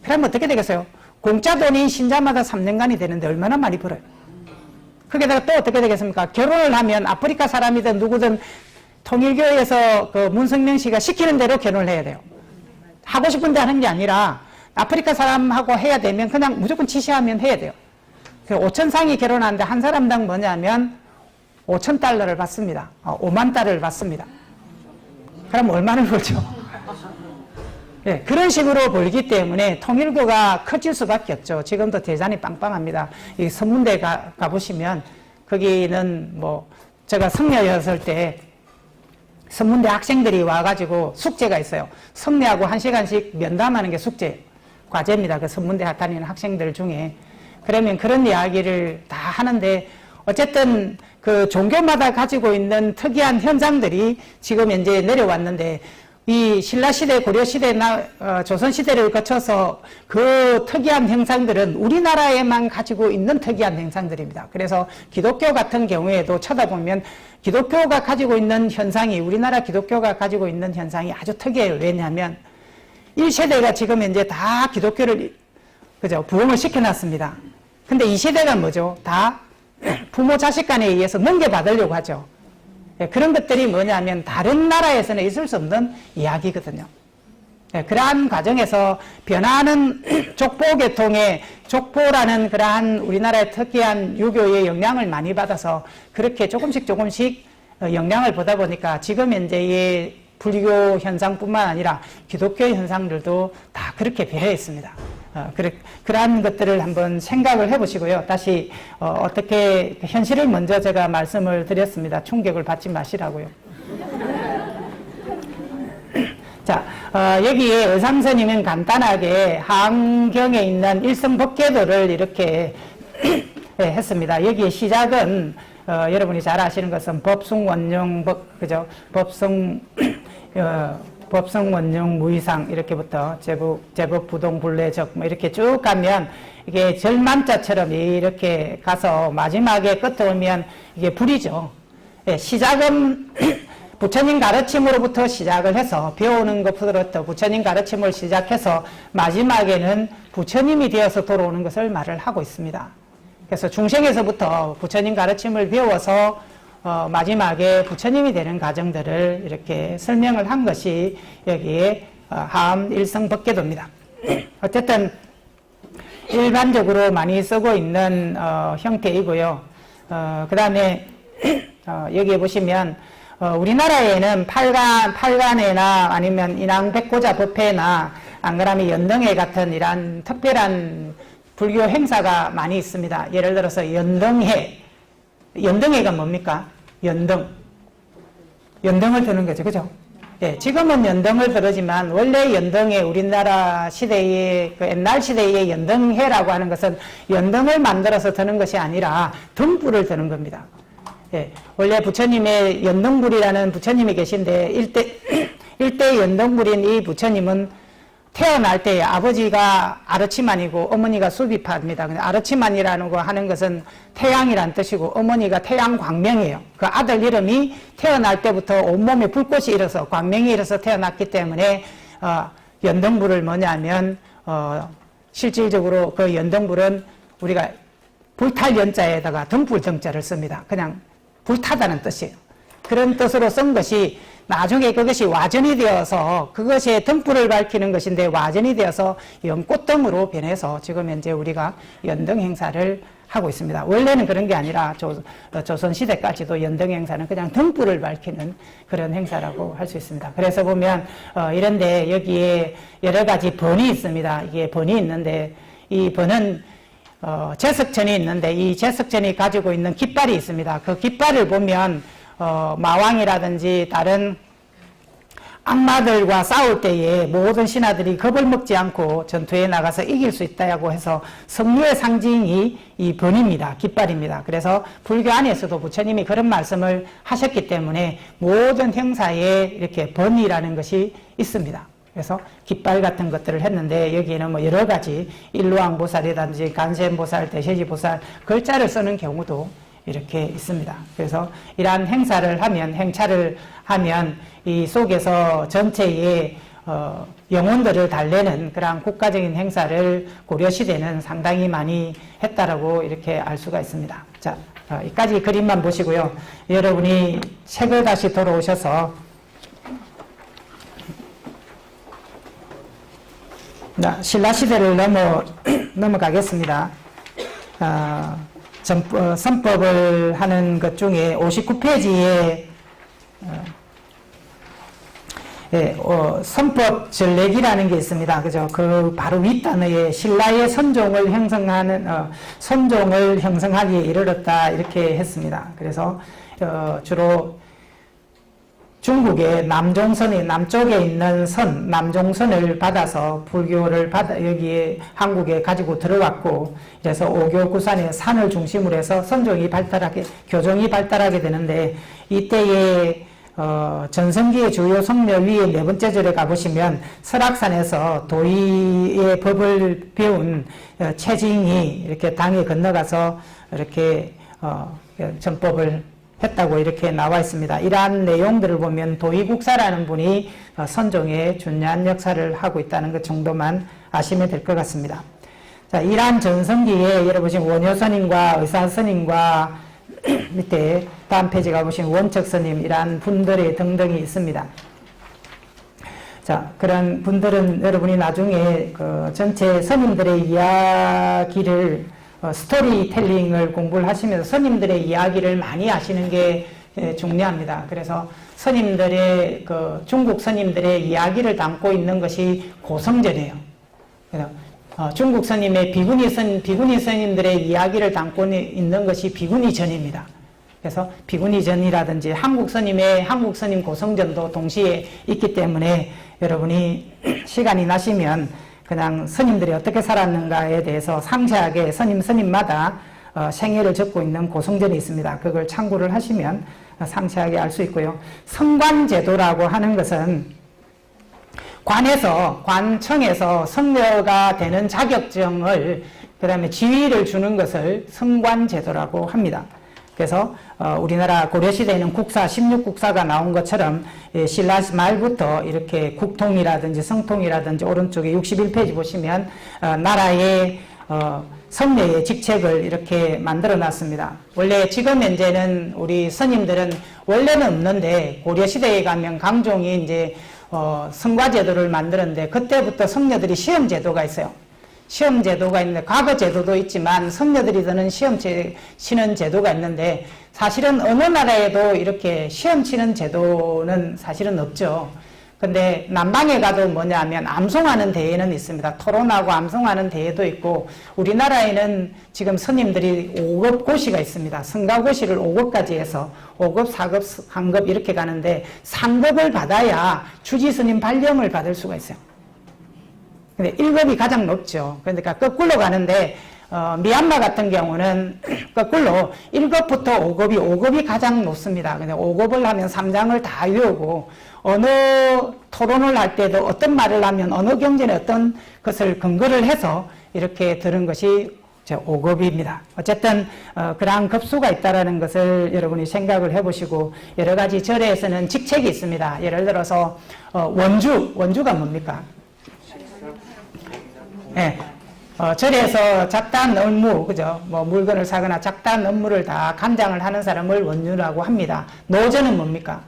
그러면 어떻게 되겠어요? 공짜 돈이 신자마다 3년간이 되는데 얼마나 많이 벌어요? 거기다가 또 어떻게 되겠습니까? 결혼을 하면 아프리카 사람이든 누구든 통일교에서 그 문성명 씨가 시키는 대로 결혼을 해야 돼요. 하고 싶은데 하는 게 아니라 아프리카 사람하고 해야 되면 그냥 무조건 지시하면 해야 돼요. 5,000상이 결혼하는데 한 사람당 뭐냐면 5,000달러를 받습니다. 5만 달러를 받습니다. 그럼 얼마나 벌죠? 네, 그런 식으로 벌기 때문에 통일교가 커질 수밖에 없죠. 지금도 대단히 빵빵합니다. 이 선문대 가보시면 거기는 뭐 제가 성녀였을 때 선문대 학생들이 와가지고 숙제가 있어요. 성녀하고 1시간씩 면담하는 게 숙제 과제입니다. 그 선문대 다니는 학생들 중에. 그러면 그런 이야기를 다 하는데 어쨌든 그 종교마다 가지고 있는 특이한 현상들이 지금 이제 내려왔는데 이 신라시대, 고려시대, 조선시대를 거쳐서 그 특이한 현상들은 우리나라에만 가지고 있는 특이한 현상들입니다. 그래서 기독교 같은 경우에도 쳐다보면 기독교가 가지고 있는 현상이, 우리나라 기독교가 가지고 있는 현상이 아주 특이해요. 왜냐하면 1세대가 지금 이제 다 기독교를, 그죠? 부흥을 시켜놨습니다. 근데 2세대가 뭐죠? 다 부모 자식 간에 의해서 넘겨받으려고 하죠. 그런 것들이 뭐냐면 다른 나라에서는 있을 수 없는 이야기거든요. 그러한 과정에서 변화하는 족보계통에 족보라는 그러한 우리나라의 특이한 유교의 영향을 많이 받아서 그렇게 조금씩 영향을 보다 보니까 지금 현재의 불교 현상뿐만 아니라 기독교 현상들도 다 그렇게 배려했습니다. 그러한 것들을 한번 생각을 해보시고요. 다시 어떻게 현실을 먼저 제가 말씀을 드렸습니다. 충격을 받지 마시라고요. 자, 여기에 의상선임은 간단하게 하안경에 있는 일성법계도를 이렇게 했습니다. 여기에 시작은 여러분이 잘 아시는 것은 법승원용 그죠? 법승 법성, 원령, 무이상 이렇게부터 제법, 부동, 불례적 뭐 이렇게 쭉 가면 이게 절만자처럼 이렇게 가서 마지막에 끝에 오면 이게 불이죠. 예, 시작은 부처님 가르침으로부터 시작을 해서 배우는 것부터 부처님 가르침을 시작해서 마지막에는 부처님이 되어서 돌아오는 것을 말을 하고 있습니다. 그래서 중생에서부터 부처님 가르침을 배워서 마지막에 부처님이 되는 과정들을 이렇게 설명을 한 것이 여기에 하암 일성법계도입니다. 어쨌든 일반적으로 많이 쓰고 있는 형태이고요. 그 다음에 여기에 보시면 우리나라에는 팔간회나 아니면 인왕백고자 법회나 안 그러면 연등회 같은 이런 특별한 불교 행사가 많이 있습니다. 예를 들어서 연등회. 연등회가 뭡니까? 연등을 드는 거죠. 그죠? 예, 지금은 연등을 들으지만 원래 연등회 우리나라 시대의 그 옛날 시대의 연등회라고 하는 것은 연등을 만들어서 드는 것이 아니라 등불을 드는 겁니다. 예, 원래 부처님의 연등불이라는 부처님이 계신데 일대 연등불인 이 부처님은 태어날 때 아버지가 아르치만이고 어머니가 수비파입니다. 아르치만이라는 거 하는 것은 태양이란 뜻이고 어머니가 태양광명이에요. 그 아들 이름이 태어날 때부터 온몸에 불꽃이 일어서 광명이 일어서 태어났기 때문에 연등불을 뭐냐면 실질적으로 그 연등불은 우리가 불탈 연자에다가 등불 등자를 씁니다. 그냥 불타다는 뜻이에요. 그런 뜻으로 쓴 것이 나중에 그것이 와전이 되어서 그것이 등불을 밝히는 것인데 와전이 되어서 연꽃등으로 변해서 지금 현재 우리가 연등 행사를 하고 있습니다. 원래는 그런 게 아니라 조선시대까지도 연등 행사는 그냥 등불을 밝히는 그런 행사라고 할 수 있습니다. 그래서 보면 이런데 여기에 여러 가지 번이 있습니다. 이게 번이 있는데 이 번은 제석천이 있는데 이 제석천이 가지고 있는 깃발이 있습니다. 그 깃발을 보면 마왕이라든지 다른 악마들과 싸울 때에 모든 신하들이 겁을 먹지 않고 전투에 나가서 이길 수 있다고 해서 승리의 상징이 이 번입니다. 깃발입니다. 그래서 불교 안에서도 부처님이 그런 말씀을 하셨기 때문에 모든 행사에 이렇게 번이라는 것이 있습니다. 그래서 깃발 같은 것들을 했는데 여기에는 뭐 여러 가지 일루왕보살이라든지 간센보살, 대세지보살 글자를 쓰는 경우도 이렇게 있습니다. 그래서 이러한 행사를 하면, 행차를 하면 이 속에서 전체의 영혼들을 달래는 그러한 국가적인 행사를 고려시대는 상당히 많이 했다라고 이렇게 알 수가 있습니다. 자, 여기까지 그림만 보시고요. 여러분이 책을 다시 돌아오셔서 신라시대를 넘어가겠습니다. 선법을 하는 것 중에 59페이지에 선법 전례기라는 게 있습니다. 그죠? 그 바로 윗단어에 신라의 선종을 형성하기에 이르렀다 이렇게 했습니다. 그래서 주로 중국의 남쪽에 있는 남종선을 받아서 불교를 여기에 한국에 가지고 들어왔고, 그래서 오교구산의 산을 중심으로 해서 교종이 발달하게 되는데, 이때에 전성기의 주요 성묘 위에 네 번째 절에 가보시면 설악산에서 도의의 법을 배운 최징이 이렇게 당에 건너가서 이렇게 전법을 했다고 이렇게 나와 있습니다. 이러한 내용들을 보면 도의국사라는 분이 선종의 중요한 역사를 하고 있다는 것 정도만 아시면 될 것 같습니다. 자, 이러한 전성기에 여러분 보시면 원효스님과 의사스님과 밑에 다음 페이지 가보시면 원척스님 이러한 분들의 등등이 있습니다. 자, 그런 분들은 여러분이 나중에 그 전체 스님들의 이야기를 스토리텔링을 공부를 하시면서 스님들의 이야기를 많이 아시는 게 중요합니다. 그래서 스님들의 중국 스님들의 이야기를 담고 있는 것이 고성전이에요. 그래서 중국 스님의 비구니 스님들의 이야기를 담고 있는 것이 비구니전입니다. 그래서 비구니전이라든지 한국 스님 고성전도 동시에 있기 때문에 여러분이 시간이 나시면 그냥 스님들이 어떻게 살았는가에 대해서 상세하게 스님마다 생애를 적고 있는 고성전이 있습니다. 그걸 참고를 하시면 상세하게 알 수 있고요. 성관제도라고 하는 것은 관청에서 성녀가 되는 자격증을, 그 다음에 지위를 주는 것을 성관제도라고 합니다. 그래서 우리나라 고려시대에는 국사, 16국사가 나온 것처럼 신라 말부터 이렇게 국통이라든지 성통이라든지 오른쪽에 61페이지 보시면 나라의 성녀의 직책을 이렇게 만들어 놨습니다. 원래 지금 현재는 우리 스님들은 원래는 없는데 고려시대에 가면 강종이 이제 성과제도를 만들었는데 그때부터 성녀들이 시험제도가 있어요. 시험제도가 있는데 과거 제도도 있지만 성녀들이 드는 시험 치는 제도가 있는데 사실은 어느 나라에도 이렇게 시험 치는 제도는 사실은 없죠. 근데 남방에 가도 뭐냐면 암송하는 대회는 있습니다. 토론하고 암송하는 대회도 있고 우리나라에는 지금 스님들이 5급 고시가 있습니다. 성가고시를 5급까지 해서 5급, 4급, 3급 이렇게 가는데 3급을 받아야 주지스님 발령을 받을 수가 있어요. 근데 1급이 가장 높죠. 그러니까 거꾸로 가는데 미얀마 같은 경우는 거꾸로 1급부터 5급이 5급이 가장 높습니다. 근데 5급을 하면 3장을 다 외우고 어느 토론을 할 때도 어떤 말을 하면 어느 경전에 어떤 것을 근거를 해서 이렇게 들은 것이 5급입니다. 어쨌든 그러한 급수가 있다는 것을 여러분이 생각을 해보시고 여러 가지 절에서는 직책이 있습니다. 예를 들어서 원주가 뭡니까? 네. 절에서 작단 업무, 그죠? 뭐 물건을 사거나 작단 업무를 다 감장을 하는 사람을 원주라고 합니다. 노전은 뭡니까?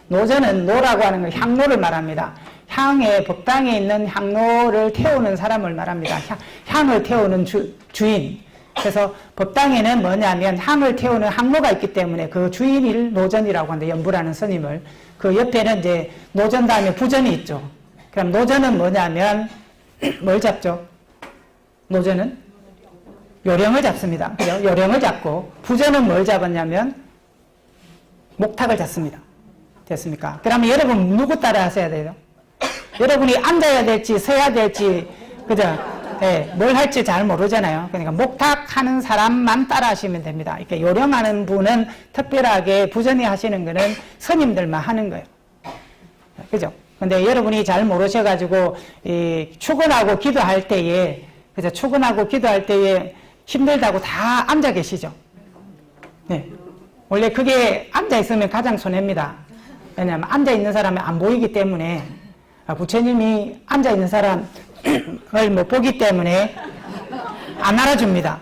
노전은 노라고 하는 건 향로를 말합니다. 향에, 법당에 있는 향로를 태우는 사람을 말합니다. 향을 태우는 주인. 그래서 법당에는 뭐냐면 향을 태우는 향로가 있기 때문에 그 주인을 노전이라고 하는데 연부라는 스님을. 그 옆에는 이제 노전 다음에 부전이 있죠. 그럼 노전은 뭐냐면 뭘 잡죠? 노전은 요령을 잡습니다. 그죠? 요령을 잡고 부전은 뭘 잡았냐면 목탁을 잡습니다. 됐습니까? 그러면 여러분 누구 따라 하셔야 돼요? 여러분이 앉아야 될지 서야 될지 그죠? 네, 뭘 할지 잘 모르잖아요. 그러니까 목탁하는 사람만 따라 하시면 됩니다. 이렇게 요령하는 분은 특별하게 부전이 하시는 거는 스님들만 하는 거예요. 그죠? 근데 여러분이 잘 모르셔가지고, 출근하고 기도할 때에, 그죠? 출근하고 기도할 때에 힘들다고 다 앉아 계시죠? 네. 원래 그게 앉아있으면 가장 손해입니다. 왜냐하면 앉아있는 사람이 안 보이기 때문에, 부처님이 앉아있는 사람을 못 보기 때문에 안 알아줍니다.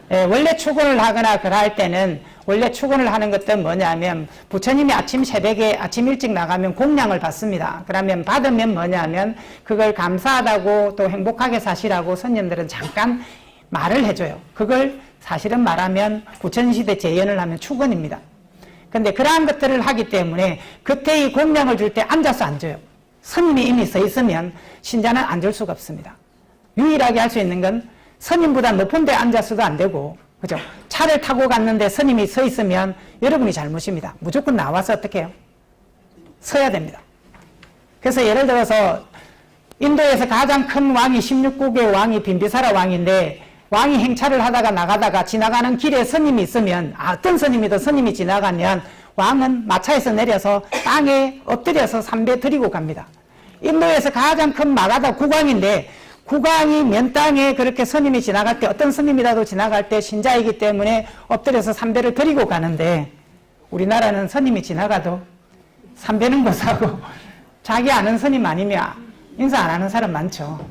네, 원래 출근을 하거나 그럴 때는 원래 출근을 하는 것은 뭐냐면 부처님이 아침 새벽에 아침 일찍 나가면 공양을 받습니다. 그러면 받으면 뭐냐면 그걸 감사하다고 또 행복하게 사시라고 스님들은 잠깐 말을 해줘요. 그걸 사실은 말하면 부처님시대 재연을 하면 출근입니다. 근데 그러한 것들을 하기 때문에 그때 이 공양을 줄 때 앉아서 안 줘요. 스님이 이미 서 있으면 신자는 앉을 수가 없습니다. 유일하게 할 수 있는 건 스님보다 높은 데 앉아서도 안 되고 그죠? 차를 타고 갔는데 스님이 서 있으면 여러분이 잘못입니다. 무조건 나와서 어떻게 해요? 서야 됩니다. 그래서 예를 들어서 인도에서 가장 큰 왕이 16국의 왕이 빈비사라 왕인데 왕이 행차를 하다가 나가다가 지나가는 길에 스님이 있으면 어떤 스님이든 스님이 지나가면 왕은 마차에서 내려서 땅에 엎드려서 삼배 드리고 갑니다. 인도에서 가장 큰 마가다 국왕인데 국왕이 면 땅에 그렇게 스님이 지나갈 때 어떤 스님이라도 지나갈 때 신자이기 때문에 엎드려서 삼배를 드리고 가는데 우리나라는 스님이 지나가도 삼배는 못하고 자기 아는 스님 아니면 인사 안 하는 사람 많죠.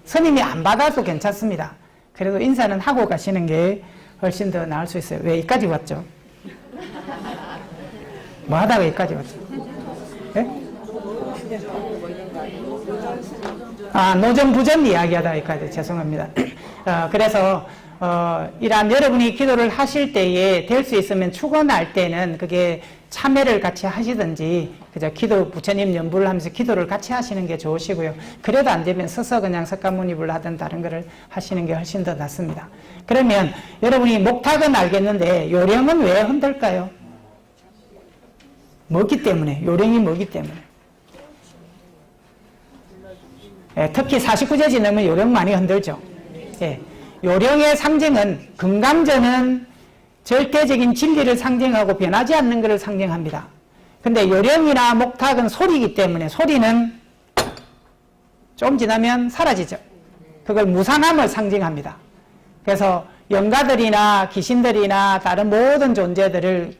스님이 안 받아도 괜찮습니다. 그래도 인사는 하고 가시는 게 훨씬 더 나을 수 있어요. 왜 여기까지 왔죠? 뭐 하다가 여기까지 왔죠? 네? 노전 부전 이야기하다 여기까지 죄송합니다. 그래서 이러한 여러분이 기도를 하실 때에 될 수 있으면 축원할 때는 그게 참회를 같이 하시든지 그저 기도 부처님 연부를 하면서 기도를 같이 하시는 게 좋으시고요. 그래도 안 되면 서서 그냥 석가모니불 하든 다른 거를 하시는 게 훨씬 더 낫습니다. 그러면 여러분이 목탁은 알겠는데 요령은 왜 흔들까요? 뭐기 때문에 요령이 뭐기 때문에 특히 49제 지나면 요령 많이 흔들죠. 예. 요령의 상징은 금강전은 절대적인 진리를 상징하고 변하지 않는 것을 상징합니다. 근데 요령이나 목탁은 소리이기 때문에 소리는 좀 지나면 사라지죠. 그걸 무상함을 상징합니다. 그래서 영가들이나 귀신들이나 다른 모든 존재들을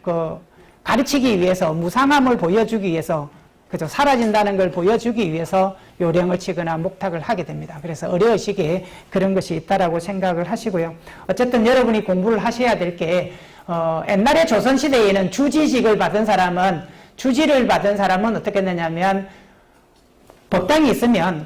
가르치기 위해서, 무상함을 보여주기 위해서, 그죠? 사라진다는 걸 보여주기 위해서 요령을 치거나 목탁을 하게 됩니다. 그래서 어려우시기에 그런 것이 있다라고 생각을 하시고요. 어쨌든 여러분이 공부를 하셔야 될 게, 옛날에 조선시대에는 주지를 받은 사람은 어떻게 했느냐면, 법당이 있으면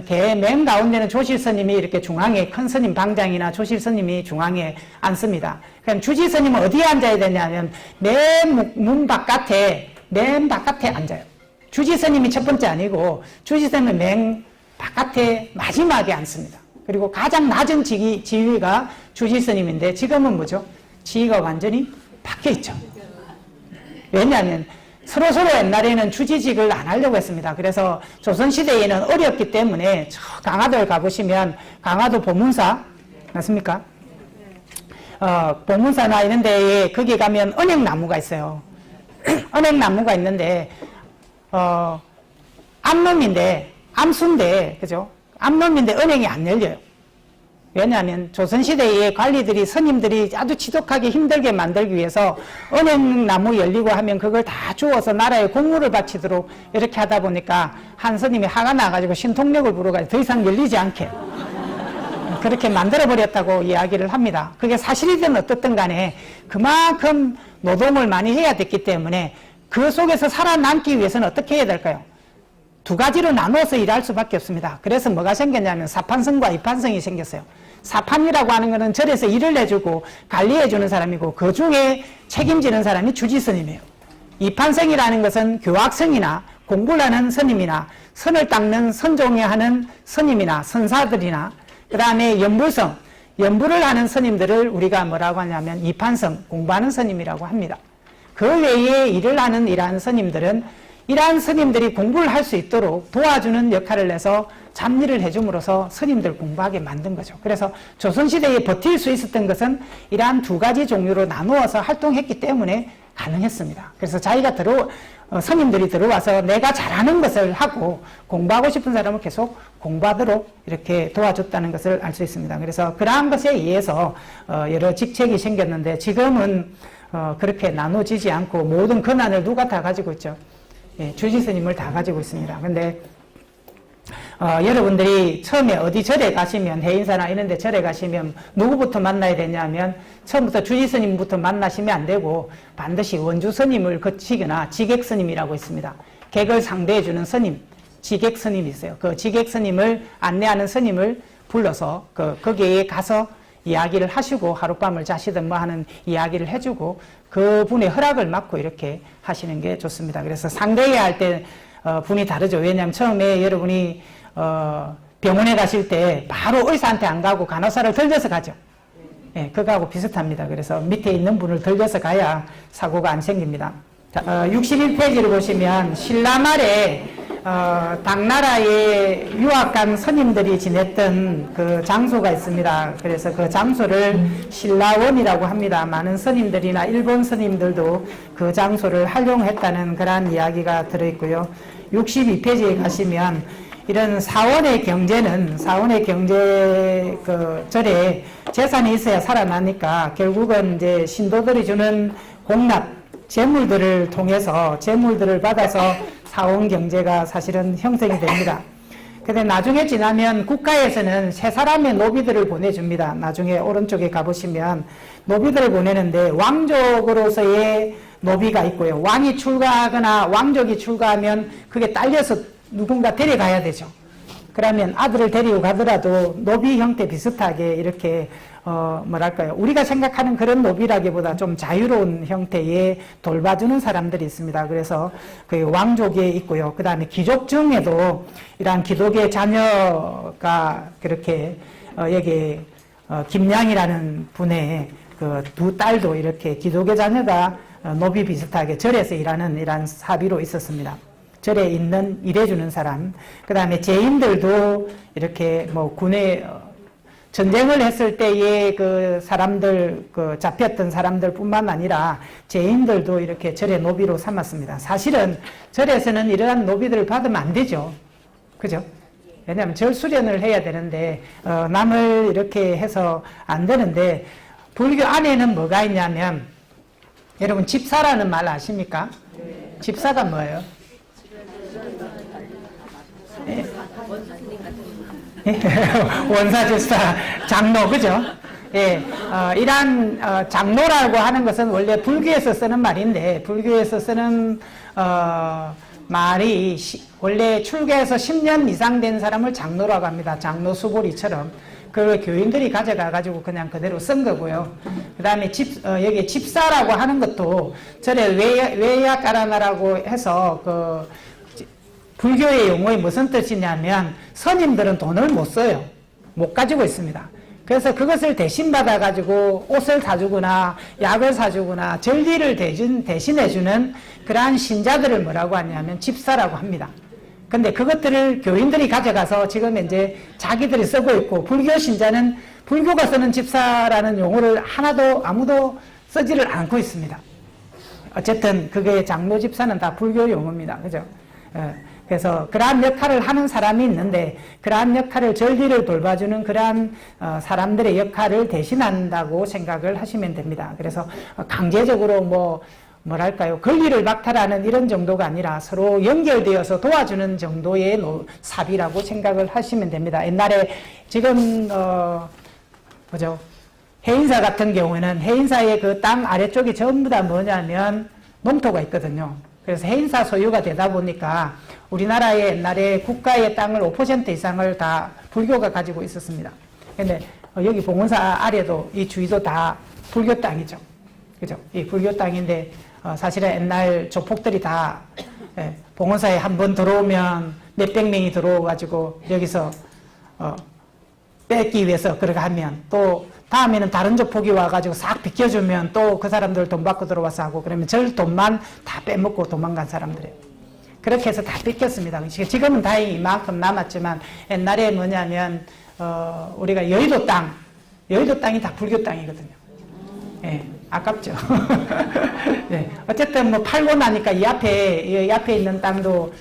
개 맨 가운데는 조실 스님이 이렇게 중앙에, 큰 스님 방장이나 조실 스님이 중앙에 앉습니다. 그럼 주지 스님은 어디에 앉아야 되냐면 맨 바깥에 앉아요. 주지 스님이 첫 번째 아니고 주지 스님은 맨 바깥에 마지막에 앉습니다. 그리고 가장 낮은 지위가 주지 스님인데 지금은 뭐죠? 지위가 완전히 바뀌어 있죠. 왜냐하면 서로 옛날에는 주지직을 안 하려고 했습니다. 그래서 조선시대에는 어렵기 때문에 저 강화도에 가보시면 강화도 보문사 맞습니까? 보문사나 이런 데에 거기 가면 은행나무가 있어요. 은행나무가 있는데 암수인데 그죠? 암놈인데 은행이 안 열려요. 왜냐하면 조선시대의 관리들이, 스님들이 아주 지독하게 힘들게 만들기 위해서 은행나무 열리고 하면 그걸 다 주워서 나라에 공물을 바치도록 이렇게 하다 보니까 한 스님이 화가 나가지고 신통력을 부려가지고 더 이상 열리지 않게 그렇게 만들어버렸다고 이야기를 합니다. 그게 사실이든 어떻든 간에 그만큼 노동을 많이 해야 됐기 때문에 그 속에서 살아남기 위해서는 어떻게 해야 될까요? 두 가지로 나누어서 일할 수밖에 없습니다. 그래서 뭐가 생겼냐면 사판성과 이판성이 생겼어요. 사판이라고 하는 것은 절에서 일을 해주고 관리해주는 사람이고 그 중에 책임지는 사람이 주지스님이에요. 이판성이라는 것은 교학성이나 공부를 하는 스님이나 선을 닦는 선종에 하는 스님이나 선사들이나 그 다음에 연불성, 연불을 하는 스님들을 우리가 뭐라고 하냐면 이판성, 공부하는 스님이라고 합니다. 그 외에 일을 하는 이러한 스님들은 이러한 스님들이 공부를 할 수 있도록 도와주는 역할을 해서 잡일을 해줌으로써 스님들 공부하게 만든 거죠. 그래서 조선시대에 버틸 수 있었던 것은 이러한 두 가지 종류로 나누어서 활동했기 때문에 가능했습니다. 그래서 자기가 스님들이 들어와서 내가 잘하는 것을 하고 공부하고 싶은 사람을 계속 공부하도록 이렇게 도와줬다는 것을 알 수 있습니다. 그래서 그러한 것에 의해서 여러 직책이 생겼는데 지금은 그렇게 나눠지지 않고 모든 권한을 누가 다 가지고 있죠? 예, 주지스님을 다 가지고 있습니다. 근데 여러분들이 처음에 어디 절에 가시면 해인사나 이런 데 절에 가시면 누구부터 만나야 되냐면 처음부터 주지스님부터 만나시면 안 되고 반드시 원주스님을 거치거나 지객스님이라고 있습니다. 객을 상대해 주는 스님, 지객스님이 있어요. 그 지객스님을 안내하는 스님을 불러서 거기에 가서 이야기를 하시고 하룻밤을 자시든 뭐 하는 이야기를 해주고 그분의 허락을 받고 이렇게 하시는 게 좋습니다. 그래서 상대해야 할 때 분이 다르죠. 왜냐하면 처음에 여러분이 병원에 가실 때 바로 의사한테 안 가고 간호사를 들려서 가죠. 예, 그거하고 비슷합니다. 그래서 밑에 있는 분을 들려서 가야 사고가 안 생깁니다. 자, 61페이지를 보시면 신라 말에 당나라에 유학간 스님들이 지냈던 그 장소가 있습니다. 그래서 그 장소를 신라원이라고 합니다. 많은 스님들이나 일본 스님들도 그 장소를 활용했다는 그런 이야기가 들어있고요. 62페이지에 가시면 이런 사원의 경제 절에 재산이 있어야 살아나니까 결국은 이제 신도들이 주는 공납, 재물들을 통해서 재물들을 받아서 사원 경제가 사실은 형성이 됩니다. 근데 나중에 지나면 국가에서는 세 사람의 노비들을 보내줍니다. 나중에 오른쪽에 가보시면 노비들을 보내는데 왕족으로서의 노비가 있고요. 왕이 출가하거나 왕족이 출가하면 그게 딸려서 누군가 데려가야 되죠. 그러면 아들을 데리고 가더라도 노비 형태 비슷하게 이렇게 뭐랄까요, 우리가 생각하는 그런 노비라기보다 좀 자유로운 형태의 돌봐주는 사람들이 있습니다. 그래서 그 왕족에 있고요. 그 다음에 귀족 중에도 이러한 기독의 자녀가 그렇게 여기 김양이라는 분의 그 두 딸도 이렇게 기독의 자녀가 노비 비슷하게 절에서 일하는 이러한 사비로 있었습니다. 절에 있는 일해주는 사람, 그 다음에 제인들도 이렇게 뭐 군에 전쟁을 했을 때의 그 사람들, 그 잡혔던 사람들뿐만 아니라 죄인들도 이렇게 절의 노비로 삼았습니다. 사실은 절에서는 이러한 노비들을 받으면 안 되죠. 그죠? 왜냐하면 절 수련을 해야 되는데 남을 이렇게 해서 안 되는데, 불교 안에는 뭐가 있냐면, 여러분 집사라는 말 아십니까? 집사가 뭐예요? 원사집사, 장로, 그죠? 예, 이러한 장로라고 하는 것은 원래 불교에서 쓰는 말인데, 불교에서 쓰는 말이 원래 출가해서 10년 이상 된 사람을 장로라고 합니다. 장로 수보리처럼. 그 교인들이 가져가가지고 그냥 그대로 쓴 거고요. 그 다음에 여기 집사라고 하는 것도 절에 외야까라나라고 해서 그 불교의 용어에 무슨 뜻이냐면, 스님들은 돈을 못 써요. 못 가지고 있습니다. 그래서 그것을 대신 받아가지고 옷을 사주거나 약을 사주거나 전리를 대신해주는 그러한 신자들을 뭐라고 하냐면 집사라고 합니다. 근데 그것들을 교인들이 가져가서 지금 이제 자기들이 쓰고 있고, 불교 신자는 불교가 쓰는 집사라는 용어를 아무도 쓰지를 않고 있습니다. 어쨌든 그게 장로 집사는 다 불교 용어입니다. 그죠? 그래서 그러한 역할을 하는 사람이 있는데, 그러한 역할을 전리를 돌봐주는 그러한 사람들의 역할을 대신한다고 생각을 하시면 됩니다. 그래서 강제적으로 뭐랄까요, 권리를 박탈하는 이런 정도가 아니라 서로 연결되어서 도와주는 정도의 사비라고 생각을 하시면 됩니다. 옛날에 지금 해인사 같은 경우에는 해인사의 그 땅 아래쪽이 전부 다 뭐냐면 농토가 있거든요. 그래서 해인사 소유가 되다 보니까 우리나라의 옛날에 국가의 땅을 5% 이상을 다 불교가 가지고 있었습니다. 근데 여기 봉원사 아래도 이 주위도 다 불교 땅이죠. 그죠? 이 불교 땅인데, 사실은 옛날 조폭들이 다 봉원사에 한번 들어오면 몇백 명이 들어와가지고 여기서 뺏기 위해서 그렇게 하면, 또 다음에는 다른 조폭이 와가지고 싹 비켜주면 또 그 사람들 돈 받고 들어와서 하고, 그러면 절 돈만 다 빼먹고 도망간 사람들이에요. 그렇게 해서 다 뺏겼습니다. 지금은 다행히 이만큼 남았지만, 옛날에 뭐냐면 우리가 여의도 땅이 다 불교 땅이거든요. 예, 아깝죠. 네, 어쨌든 팔고 나니까 이 앞에 있는 땅도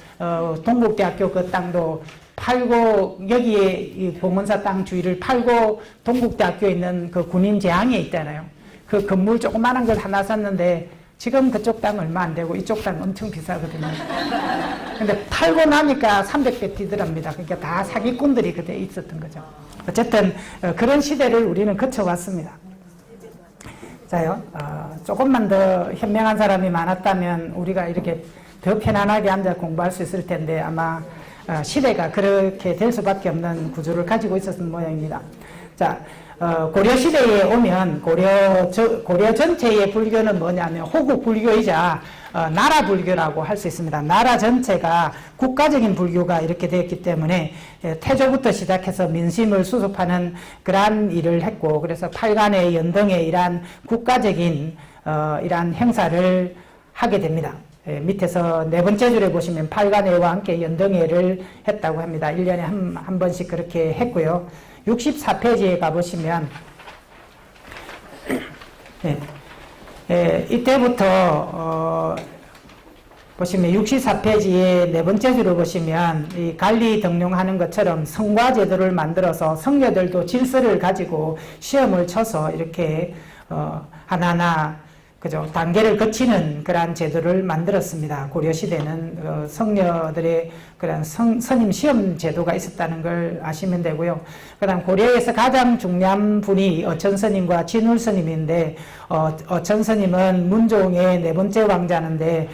동국대학교 그 땅도 팔고, 여기에 이 봉원사 땅 주위를 팔고 동국대학교에 있는 그 군인 제항에 있잖아요. 그 건물 조그만한 걸 하나 샀는데 지금 그쪽 땅 얼마 안 되고 이쪽 땅 엄청 비싸거든요. 근데 팔고 나니까 300배 뛰더랍니다. 그러니까 다 사기꾼들이 그때 있었던 거죠. 어쨌든 그런 시대를 우리는 거쳐왔습니다. 자요, 조금만 더 현명한 사람이 많았다면 우리가 이렇게 더 편안하게 앉아 공부할 수 있을 텐데, 아마 시대가 그렇게 될 수밖에 없는 구조를 가지고 있었던 모양입니다. 자, 고려 시대에 오면 고려 전체의 불교는 뭐냐면 호국 불교이자 나라 불교라고 할 수 있습니다. 나라 전체가 국가적인 불교가 이렇게 되었기 때문에 태조부터 시작해서 민심을 수습하는 그러한 일을 했고, 그래서 팔관의 연등의 이러한 국가적인 이러한 행사를 하게 됩니다. 밑에서 네 번째 줄에 보시면 팔관회와 함께 연등회를 했다고 합니다. 1년에 한 번씩 그렇게 했고요. 64페이지에 가보시면 이때부터 보시면 64페이지에 네 번째 줄을 보시면 이 관리 등용하는 것처럼 성과 제도를 만들어서 성녀들도 질서를 가지고 시험을 쳐서 이렇게 하나하나 그죠, 단계를 거치는 그러한 제도를 만들었습니다. 고려시대는 성녀들의 그런 선임 시험 제도가 있었다는 걸 아시면 되고요. 그 다음 고려에서 가장 중요한 분이 어천스님과 진울스님인데, 어천스님은 문종의 네 번째 왕자인데,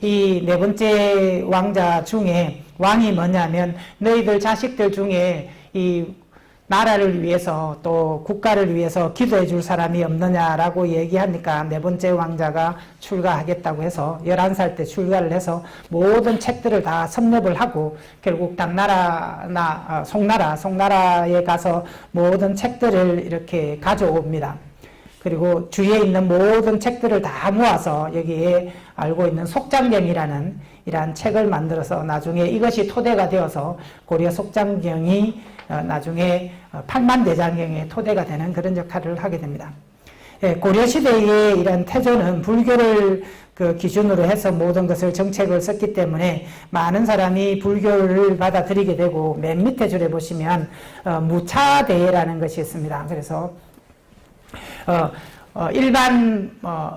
이 네 번째 왕자 중에 왕이 뭐냐면, 너희들 자식들 중에 이 나라를 위해서 또 국가를 위해서 기도해 줄 사람이 없느냐라고 얘기하니까 네 번째 왕자가 출가하겠다고 해서 11살 때 출가를 해서 모든 책들을 다 섭렵을 하고 결국 송나라에 가서 모든 책들을 이렇게 가져옵니다. 그리고 주위에 있는 모든 책들을 다 모아서 여기에 알고 있는 속장경이라는 이러한 책을 만들어서 나중에 이것이 토대가 되어서 고려 속장경이 나중에 팔만대장경의 토대가 되는 그런 역할을 하게 됩니다. 예, 고려시대의 이런 태조는 불교를 그 기준으로 해서 모든 것을 정책을 썼기 때문에 많은 사람이 불교를 받아들이게 되고 맨 밑에 줄에 보시면 무차대라는 것이 있습니다. 그래서 일반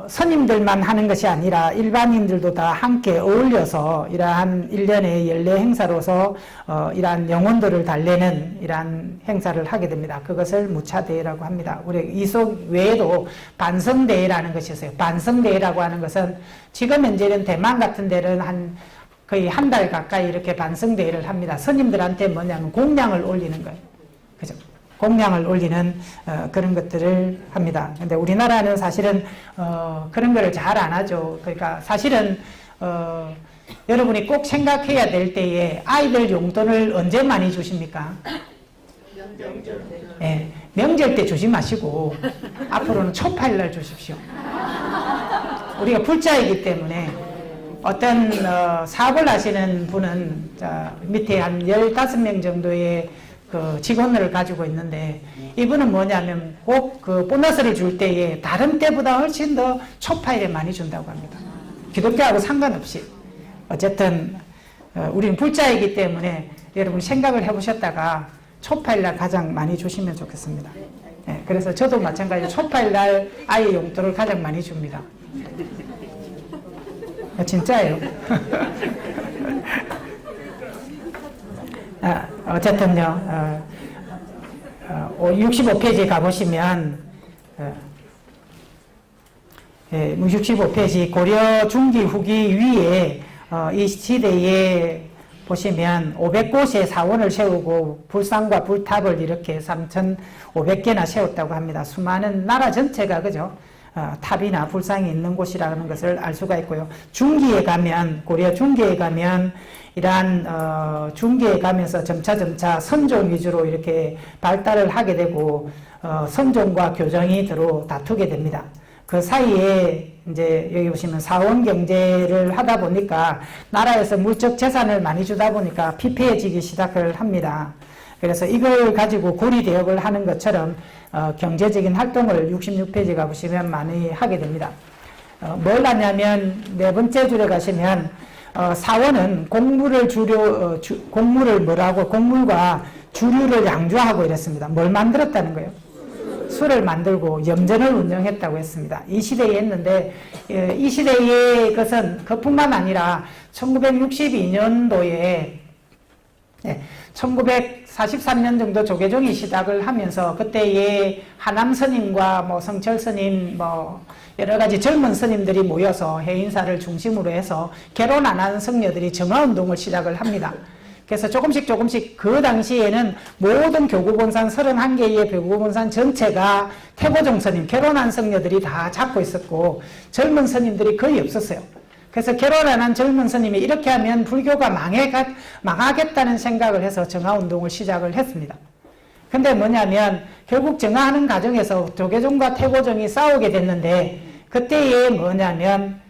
스님들만 하는 것이 아니라 일반인들도 다 함께 어울려서 이러한 일련의 연례 행사로서 이러한 영혼들을 달래는 이러한 행사를 하게 됩니다. 그것을 무차대회라고 합니다. 우리 이속 외에도 반성대회라는 것이 있어요. 반성대회라고 하는 것은 지금 현재는 대만 같은 데는 거의 한 달 가까이 이렇게 반성대회를 합니다. 스님들한테 뭐냐면 공양을 올리는 거예요. 그죠? 공양을 올리는 그런 것들을 합니다. 근데 우리나라는 사실은 그런 거를 잘 안 하죠. 그러니까 사실은 여러분이 꼭 생각해야 될 때에 아이들 용돈을 언제 많이 주십니까? 명절. 네, 명절 때 주지 마시고 앞으로는 초파일날 주십시오. 우리가 불자이기 때문에 어떤 사업을 하시는 분은 밑에 한 15명 정도의 그 직원을 가지고 있는데 이분은 뭐냐면 꼭 그 보너스를 줄 때에 다른 때보다 훨씬 더 초파일에 많이 준다고 합니다. 기독교하고 상관없이. 어쨌든 우리는 불자이기 때문에 여러분 생각을 해보셨다가 초파일날 가장 많이 주시면 좋겠습니다. 네, 그래서 저도 마찬가지로 초파일날 아이 용돈을 가장 많이 줍니다. 진짜예요. 어쨌든요, 65페이지 가보시면, 65페이지 고려 중기 후기 위에 이 시대에 보시면 500곳의 사원을 세우고 불상과 불탑을 이렇게 3,500개나 세웠다고 합니다. 수많은 나라 전체가 그죠? 탑이나 불상이 있는 곳이라는 것을 알 수가 있고요. 중기에 가면, 고려 중기에 가면 이러한 중기에 가면서 점차 선종 위주로 이렇게 발달을 하게 되고 선종과 교정이 서로 다투게 됩니다. 그 사이에 이제 여기 보시면 사원 경제를 하다 보니까 나라에서 물적 재산을 많이 주다 보니까 피폐해지기 시작을 합니다. 그래서 이걸 가지고 고리대역을 하는 것처럼 경제적인 활동을 66페이지 가보시면 많이 하게 됩니다. 뭘 하냐면 네 번째 줄에 가시면 사원은 곡물을 곡물과 주류를 양조하고 이랬습니다. 뭘 만들었다는 거예요? 술을 만들고 염전을 운영했다고 했습니다. 이 시대에 했는데 이 시대의 것은 그뿐만 아니라 1962년도에 1943년 정도 조계종이 시작을 하면서 그때의 하남 스님과 뭐 성철 스님 여러 가지 젊은 스님들이 모여서 해인사를 중심으로 해서 결혼 안 하는 성녀들이 정화운동을 시작을 합니다. 그래서 조금씩 그 당시에는 모든 교구본산 31개의 교구본산 전체가 태고종 스님, 결혼한 성녀들이 다 잡고 있었고 젊은 스님들이 거의 없었어요. 그래서 결혼 안 한 젊은 스님이 이렇게 하면 불교가 망하겠다는 생각을 해서 정화운동을 시작을 했습니다. 근데 뭐냐면 결국 정화하는 과정에서 조계종과 태고종이 싸우게 됐는데 그때에 뭐냐면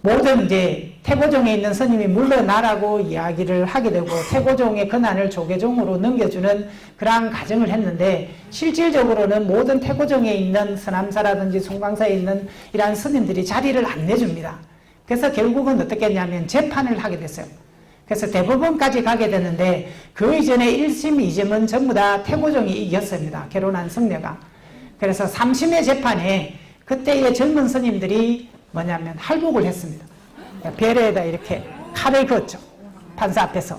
모든 이제 태고종에 있는 스님이 물러나라고 이야기를 하게 되고 태고종의 권한을 조계종으로 넘겨주는 그러한 과정을 했는데 실질적으로는 모든 태고종에 있는 서남사라든지 송광사에 있는 이러한 스님들이 자리를 안 내줍니다. 그래서 결국은 어떻게 했냐면 재판을 하게 됐어요. 그래서 대법원까지 가게 됐는데 그 이전에 1심, 2심은 전부 다 태고종이 이겼습니다. 결혼한 성녀가. 그래서 3심의 재판에 그때의 젊은 스님들이 뭐냐면 할복을 했습니다. 배려에다 이렇게 칼을 그었죠. 판사 앞에서.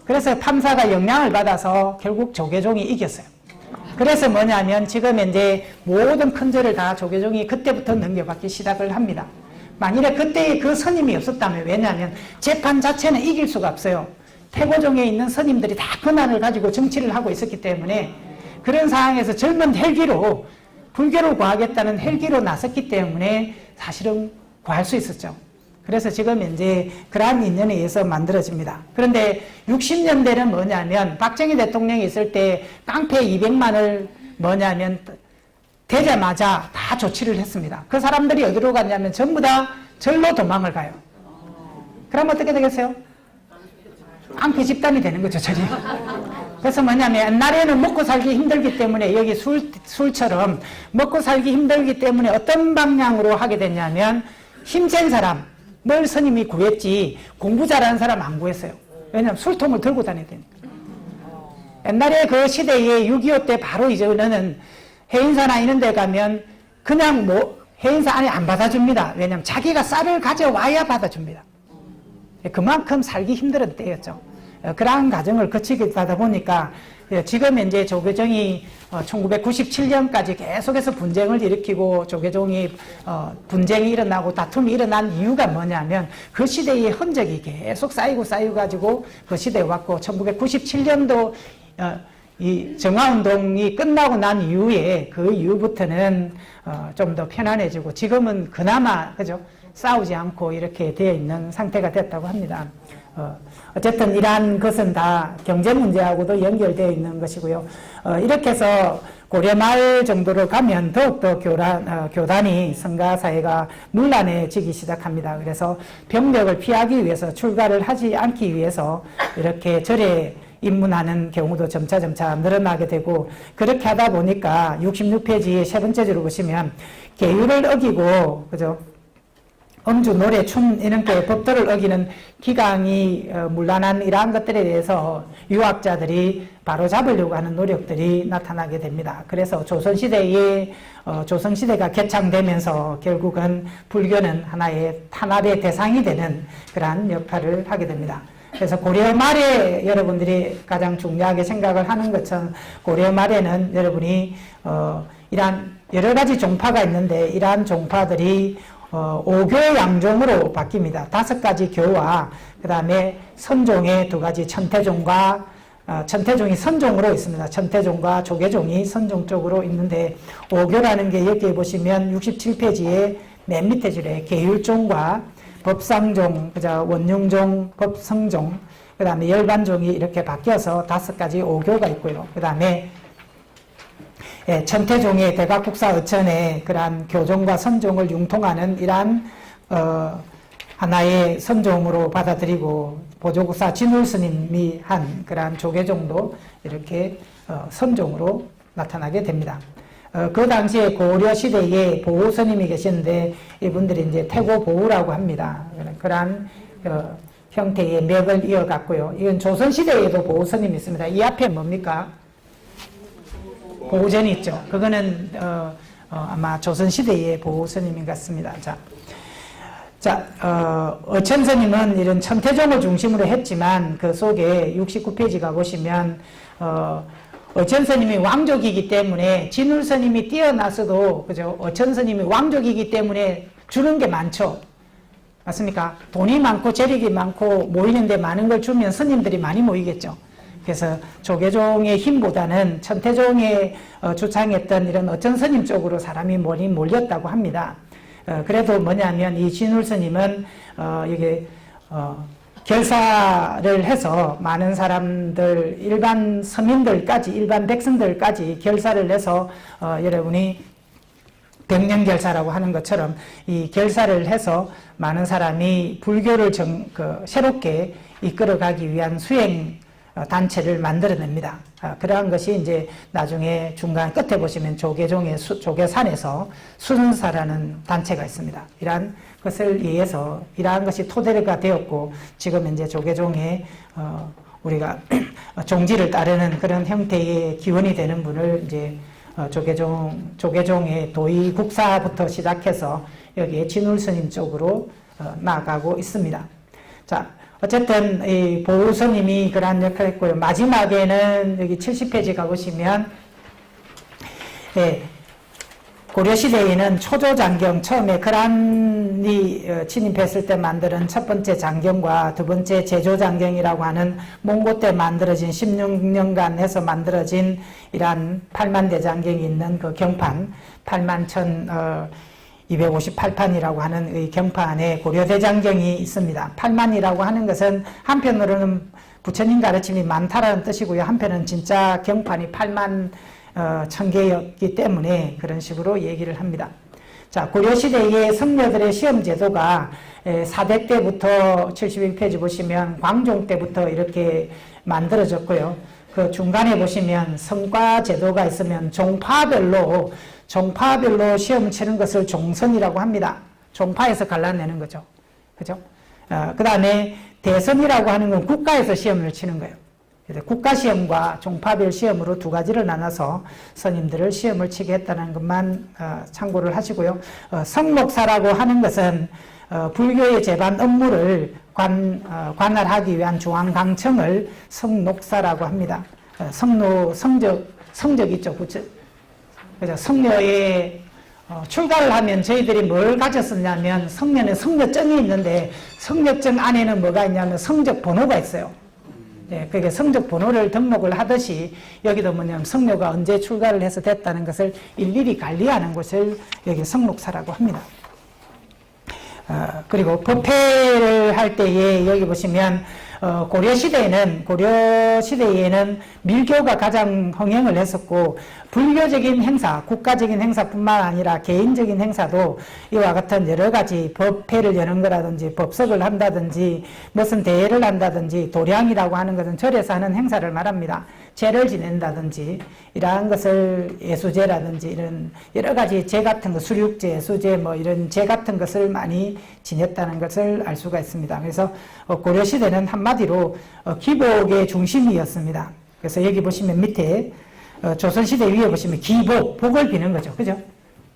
그래서 판사가 영향을 받아서 결국 조계종이 이겼어요. 그래서 뭐냐면 지금 이제 모든 큰 절을 다 조계종이 그때부터 넘겨받기 시작을 합니다. 만일에 그때 그 스님이 없었다면 왜냐하면 재판 자체는 이길 수가 없어요. 태고종에 있는 스님들이 다 권한을 가지고 정치를 하고 있었기 때문에 그런 상황에서 젊은 헬기로 불교를 구하겠다는 헬기로 나섰기 때문에 사실은 구할 수 있었죠. 그래서 지금 이제 그러한 인연에 의해서 만들어집니다. 그런데 60년대는 뭐냐면 박정희 대통령이 있을 때 깡패 200만을 뭐냐면 되자마자 다 조치를 했습니다. 그 사람들이 어디로 갔냐면 전부 다 절로 도망을 가요. 그럼 어떻게 되겠어요? 깡패 집단이 되는 거죠, 절이. 그래서 뭐냐면 옛날에는 먹고 살기 힘들기 때문에 여기 술처럼 먹고 살기 힘들기 때문에 어떤 방향으로 하게 됐냐면 힘센 사람, 늘 스님이 구했지 공부 잘하는 사람 안 구했어요. 왜냐하면 술통을 들고 다녀야 되니까. 옛날에 그 시대에 6.25 때 바로 이전에는 해인사나 이런 데 가면 그냥 뭐 해인사 안에 안 받아줍니다. 왜냐하면 자기가 쌀을 가져와야 받아줍니다. 그만큼 살기 힘들었던 때였죠. 그러한 과정을 거치게 하다 보니까 지금 이제 조계종이 1997년까지 계속해서 분쟁을 일으키고 조계종이 분쟁이 일어나고 다툼이 일어난 이유가 뭐냐면 그 시대의 흔적이 계속 쌓이고 가지고 그 시대에 왔고 1997년도 이 정화운동이 끝나고 난 이후에 그 이후부터는 좀 더 편안해지고 지금은 그나마 그죠? 싸우지 않고 이렇게 되어 있는 상태가 됐다고 합니다. 어쨌든 이러한 것은 다 경제 문제하고도 연결되어 있는 것이고요. 이렇게 해서 고려말 정도로 가면 더욱더 교단이 성가사회가 문란해지기 시작합니다. 그래서 병력을 피하기 위해서 출가를 하지 않기 위해서 이렇게 절에 입문하는 경우도 점차 늘어나게 되고 그렇게 하다 보니까 66페이지의 세 번째 줄을 보시면 계율을 어기고 그죠? 음주, 노래, 춤 이런 게 법도를 어기는 기강이 문란한 이러한 것들에 대해서 유학자들이 바로잡으려고 하는 노력들이 나타나게 됩니다. 그래서 조선시대가 개창되면서 결국은 불교는 하나의 탄압의 대상이 되는 그러한 역할을 하게 됩니다. 그래서 고려 말에 여러분들이 가장 중요하게 생각을 하는 것처럼 고려 말에는 여러분이 이러한 여러 가지 종파가 있는데 이러한 종파들이 5교 양종으로 바뀝니다. 5가지 교와 그 다음에 선종의 2가지 천태종과 천태종이 선종으로 있습니다. 천태종과 조계종이 선종 쪽으로 있는데 5교라는 게 여기 보시면 67페이지에 맨 밑에 줄에 계율종과 법상종, 원융종, 법성종, 그 다음에 열반종이 이렇게 바뀌어서 5가지 5교가 있고요. 그 다음에 천태종의 대각국사 어천의 그러한 교종과 선종을 융통하는 이러한 하나의 선종으로 받아들이고 보조국사 진울스님이 한 그러한 조계종도 이렇게 선종으로 나타나게 됩니다. 그 당시에 고려시대에 보호스님이 계셨는데 이분들이 이제 태고보호라고 합니다. 그러한 형태의 맥을 이어갔고요. 이건 조선시대에도 보호스님이 있습니다. 이 앞에 뭡니까? 보호전이 있죠. 그거는 아마 조선시대의 보호스님인 것 같습니다. 어천스님은 이런 천태종을 중심으로 했지만 그 속에 69페이지 가보시면 어천스님이 왕족이기 때문에 진울스님이 뛰어나서도 그죠? 어천스님이 왕족이기 때문에 주는 게 많죠. 맞습니까? 돈이 많고 재력이 많고 모이는데 많은 걸 주면 스님들이 많이 모이겠죠. 그래서 조계종의 힘보다는 천태종의 주창했던 이런 어천스님 쪽으로 사람이 많이 몰렸다고 합니다. 그래도 뭐냐면 이 진울스님은 이게 결사를 해서 많은 사람들, 일반 서민들까지, 일반 백성들까지 결사를 해서 여러분이 백년결사라고 하는 것처럼 이 결사를 해서 많은 사람이 불교를 새롭게 이끌어가기 위한 수행 단체를 만들어냅니다. 그러한 것이 이제 나중에 중간 끝에 보시면 조계종의 조계산에서 수능사라는 단체가 있습니다. 이러한 것을 위해서 이러한 것이 토대가 되었고 지금 이제 조계종의 우리가 종지를 따르는 그런 형태의 기원이 되는 분을 이제 조계종의 도의국사부터 시작해서 여기에 진울스님 쪽으로 나아가고 있습니다. 자, 어쨌든 이 보호스님이 그러한 역할을 했고요. 마지막에는 여기 70페이지 가보시면 고려시대에는 초조장경, 처음에 그란이 진입했을 때 만드는 첫 번째 장경과 두 번째 제조장경이라고 하는 몽고 때 만들어진 16년간 해서 만들어진 이러한 8만대장경이 있는 그 경판, 81,258판이라고 하는 이 경판에 고려대장경이 있습니다. 8만이라고 하는 것은 한편으로는 부처님 가르침이 많다라는 뜻이고요. 한편은 진짜 경판이 8만 천계였기 때문에 그런 식으로 얘기를 합니다. 자, 고려시대의 성녀들의 시험 제도가 4대 때부터 71페이지 보시면 광종 때부터 이렇게 만들어졌고요. 그 중간에 보시면 성과 제도가 있으면 종파별로 시험 치는 것을 종선이라고 합니다. 종파에서 갈라내는 거죠. 그죠? 그 다음에 대선이라고 하는 건 국가에서 시험을 치는 거예요. 그래서 국가시험과 종파별 시험으로 두 가지를 나눠서 스님들을 시험을 치게 했다는 것만 참고를 하시고요. 성록사라고 하는 것은 불교의 제반 업무를 관할하기 위한 중앙강청을 성록사라고 합니다. 성적 있죠. 그죠? 성녀의 출가를 하면 저희들이 뭘 가졌었냐면 성녀는 성녀증이 있는데 성녀증 안에는 뭐가 있냐면 성적 번호가 있어요. 네, 그게 성적 번호를 등록을 하듯이 여기도 뭐냐면 성녀가 언제 출가를 해서 됐다는 것을 일일이 관리하는 것을 여기 성록사라고 합니다. 그리고 법회를 할 때에 여기 보시면 고려시대에는 밀교가 가장 흥행을 했었고 불교적인 행사, 국가적인 행사뿐만 아니라 개인적인 행사도 이와 같은 여러 가지 법회를 여는 거라든지 법석을 한다든지 무슨 대회를 한다든지 도량이라고 하는 것은 절에서 하는 행사를 말합니다. 제를 지낸다든지 이러한 것을 예수제라든지 이런 여러 가지 제 같은 거 수륙제, 예수제 뭐 이런 제 같은 것을 많이 지냈다는 것을 알 수가 있습니다. 그래서 고려시대는 한마디로 기복의 중심이었습니다. 그래서 여기 보시면 밑에 조선시대 위에 보시면 기복, 복을 비는 거죠. 그죠?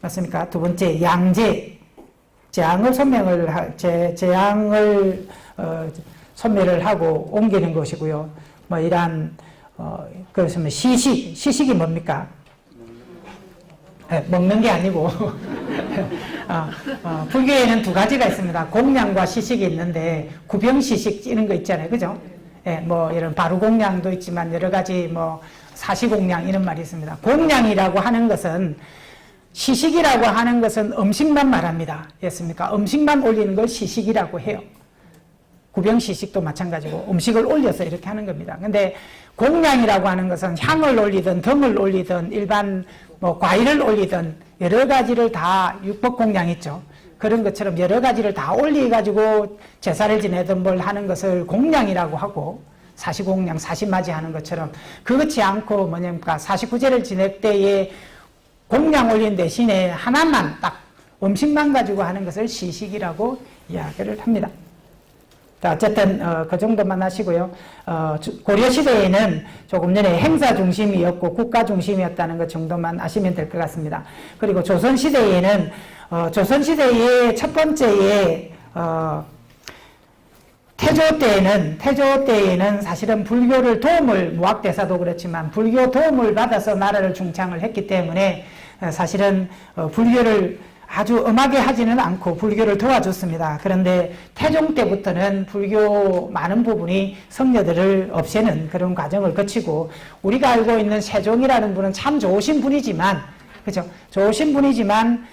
맞습니까? 두 번째 양제, 재앙을 소멸을 하고 옮기는 것이고요. 뭐 이러한 그렇으면 시식이 뭡니까? 네, 먹는 게 아니고 불교에는 두 가지가 있습니다. 공양과 시식이 있는데 구병시식 이런 거 있잖아요. 그죠? 네, 뭐 이런 바루공양도 있지만 여러 가지 뭐 사시공양 이런 말이 있습니다. 공양이라고 하는 것은 시식이라고 하는 것은 음식만 말합니다. 였습니까? 음식만 올리는 걸 시식이라고 해요. 구병시식도 마찬가지고 음식을 올려서 이렇게 하는 겁니다. 근데 공양이라고 하는 것은 향을 올리든 덤을 올리든 일반 뭐 과일을 올리든 여러 가지를 다 육법공양 있죠. 그런 것처럼 여러 가지를 다 올려가지고 제사를 지내든 뭘 하는 것을 공양이라고 하고 사시공양, 사시맞이 하는 것처럼 그렇지 않고 뭐냐니까 49제를 지낼 때에 공양 올린 대신에 하나만 딱 음식만 가지고 하는 것을 시식이라고 이야기를 합니다. 자, 어쨌든 그 정도만 하시고요. 고려시대에는 조금 전에 행사 중심이었고 국가 중심이었다는 것 정도만 아시면 될 것 같습니다. 그리고 조선시대에는 조선시대의 첫 번째에 태조 때에는 사실은 불교를 무학대사도 그렇지만 불교 도움을 받아서 나라를 중창을 했기 때문에 사실은 불교를 아주 엄하게 하지는 않고 불교를 도와줬습니다. 그런데 태종 때부터는 불교 많은 부분이 성녀들을 없애는 그런 과정을 거치고 우리가 알고 있는 세종이라는 분은 참 좋으신 분이지만 그죠? 좋으신 분이지만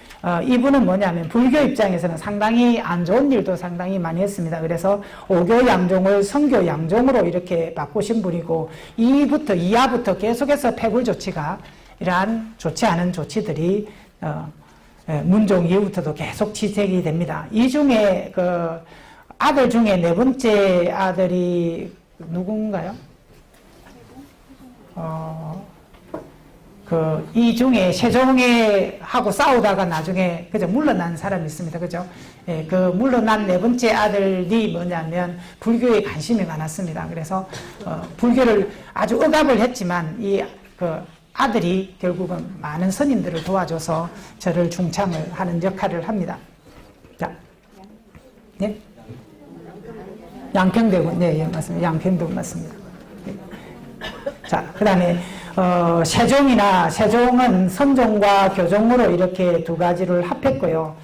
이분은 뭐냐면 불교 입장에서는 상당히 안 좋은 일도 상당히 많이 했습니다. 그래서 오교 양종을 성교 양종으로 이렇게 바꾸신 분이고 이하부터 계속해서 패굴 조치가 이러한 좋지 않은 조치들이 문종 이후부터도 계속 지적이 됩니다. 이 중에 그 아들 중에 네 번째 아들이 누군가요? 이 중에 세종에 하고 싸우다가 나중에 그죠 물러난 사람이 있습니다. 그죠? 예, 그 물러난 네 번째 아들이 뭐냐면 불교에 관심이 많았습니다. 그래서 불교를 아주 억압을 했지만 아들이 결국은 많은 스님들을 도와줘서 저를 중창을 하는 역할을 합니다. 자, 네? 양평대군, 네, 예, 맞습니다. 양평대군 맞습니다. 네. 자, 그 다음에, 세종은 선종과 교종으로 이렇게 두 가지를 합했고요.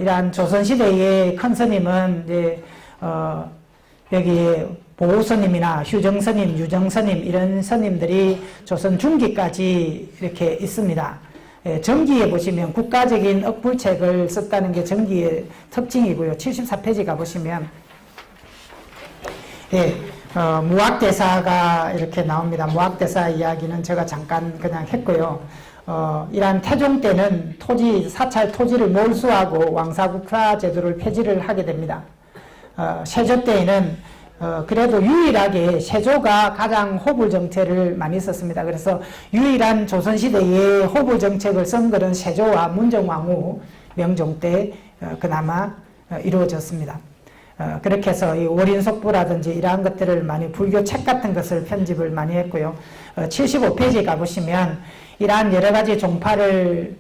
이러한 조선시대의 큰 스님은 이제, 여기에 보호스님이나 휴정스님, 유정스님 이런 스님들이 조선 중기까지 이렇게 있습니다. 정기에 보시면 국가적인 억불책을 썼다는 게 정기의 특징이고요. 74페이지 가보시면 무학대사가 이렇게 나옵니다. 무학대사 이야기는 제가 잠깐 그냥 했고요. 이러한 태종 때는 사찰 토지를 몰수하고 왕사국사 제도를 폐지를 하게 됩니다. 세조 때에는 그래도 유일하게 세조가 가장 호불 정책을 많이 썼습니다. 그래서 유일한 조선시대의 호불 정책을 쓴 것은 세조와 문정왕후 명종 때 그나마 이루어졌습니다. 그렇게 해서 이 월인속부라든지 이러한 것들을 많이 불교 책 같은 것을 편집을 많이 했고요. 75페이지에 가보시면 이러한 여러 가지 종파를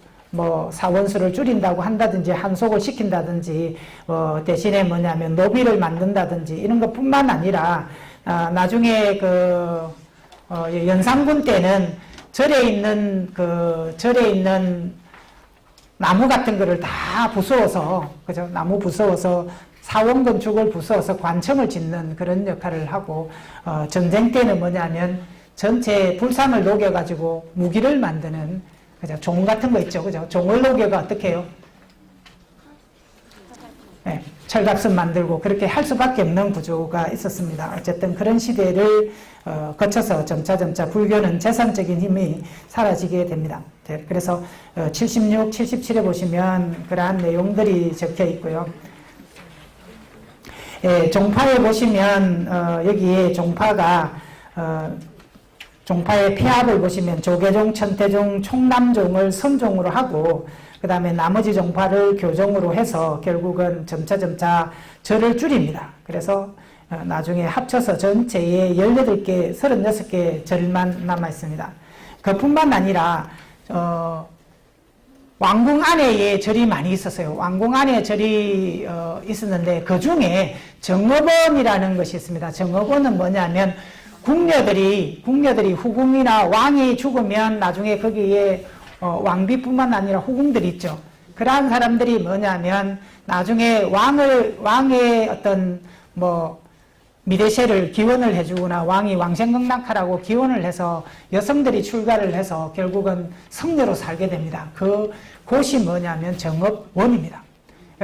사원수를 줄인다고 한다든지 한속을 시킨다든지 대신에 뭐냐면 노비를 만든다든지 이런 것뿐만 아니라 나중에 연산군 때는 절에 있는 나무 같은 거를 다 부수어서 그죠? 나무 부수어서 사원 건축을 부수어서 관청을 짓는 그런 역할을 하고 전쟁 때는 뭐냐면 전체 불상을 녹여가지고 무기를 만드는 그죠? 종 같은 거 있죠, 그죠? 종을 녹여가 어떻게 해요? 네, 철갑선 만들고 그렇게 할 수밖에 없는 구조가 있었습니다. 어쨌든 그런 시대를 거쳐서 점차 불교는 재산적인 힘이 사라지게 됩니다. 그래서 76, 77에 보시면 그러한 내용들이 적혀 있고요. 종파에 보시면 여기에 종파의 폐합을 보시면 조계종, 천태종, 총남종을 선종으로 하고 그 다음에 나머지 종파를 교종으로 해서 결국은 점차 절을 줄입니다. 그래서 나중에 합쳐서 전체에 18개, 36개 절만 남아있습니다. 그뿐만 아니라 왕궁 안에 절이 많이 있었어요. 왕궁 안에 절이 있었는데 그 중에 정업원이라는 것이 있습니다. 정업원은 뭐냐면 궁녀들이 후궁이나 왕이 죽으면 나중에 거기에 왕비뿐만 아니라 후궁들이 있죠. 그러한 사람들이 뭐냐면 나중에 왕의 어떤 미대세를 기원을 해주거나 왕이 왕생극락하라고 기원을 해서 여성들이 출가를 해서 결국은 성녀로 살게 됩니다. 그 곳이 뭐냐면 정업원입니다.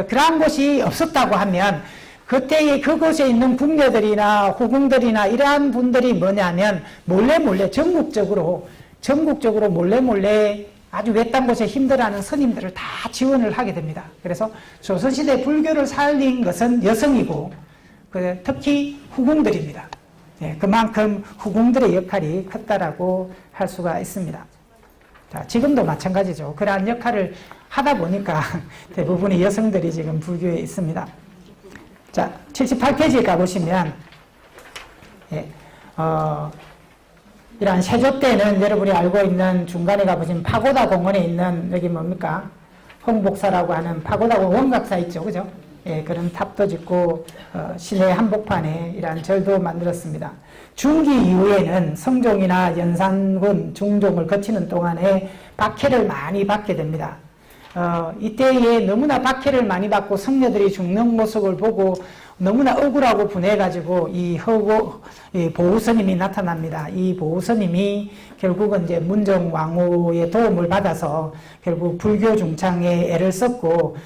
그러한 곳이 없었다고 하면 그때의 그곳에 있는 궁녀들이나 후궁들이나 이러한 분들이 뭐냐면 몰래 전국적으로 몰래 아주 외딴 곳에 힘들어하는 스님들을 다 지원을 하게 됩니다. 그래서 조선시대 불교를 살린 것은 여성이고 특히 후궁들입니다. 그만큼 후궁들의 역할이 컸다라고 할 수가 있습니다. 자, 지금도 마찬가지죠. 그러한 역할을 하다 보니까 대부분의 여성들이 지금 불교에 있습니다. 자, 78페이지에 가보시면 이러한 세조 때는 여러분이 알고 있는 중간에 가보시면 파고다 공원에 있는 여기 뭡니까? 홍복사라고 하는 파고다 공원 원각사 있죠, 그죠? 그런 탑도 짓고 시내 한복판에 이러한 절도 만들었습니다. 중기 이후에는 성종이나 연산군, 중종을 거치는 동안에 박해를 많이 받게 됩니다. 이때에 너무나 박해를 많이 받고 성녀들이 죽는 모습을 보고 너무나 억울하고 분해가지고 이 보우스님이 나타납니다. 이 보우스님이 결국은 이제 문정왕후의 도움을 받아서 결국 불교 중창에 애를 썼고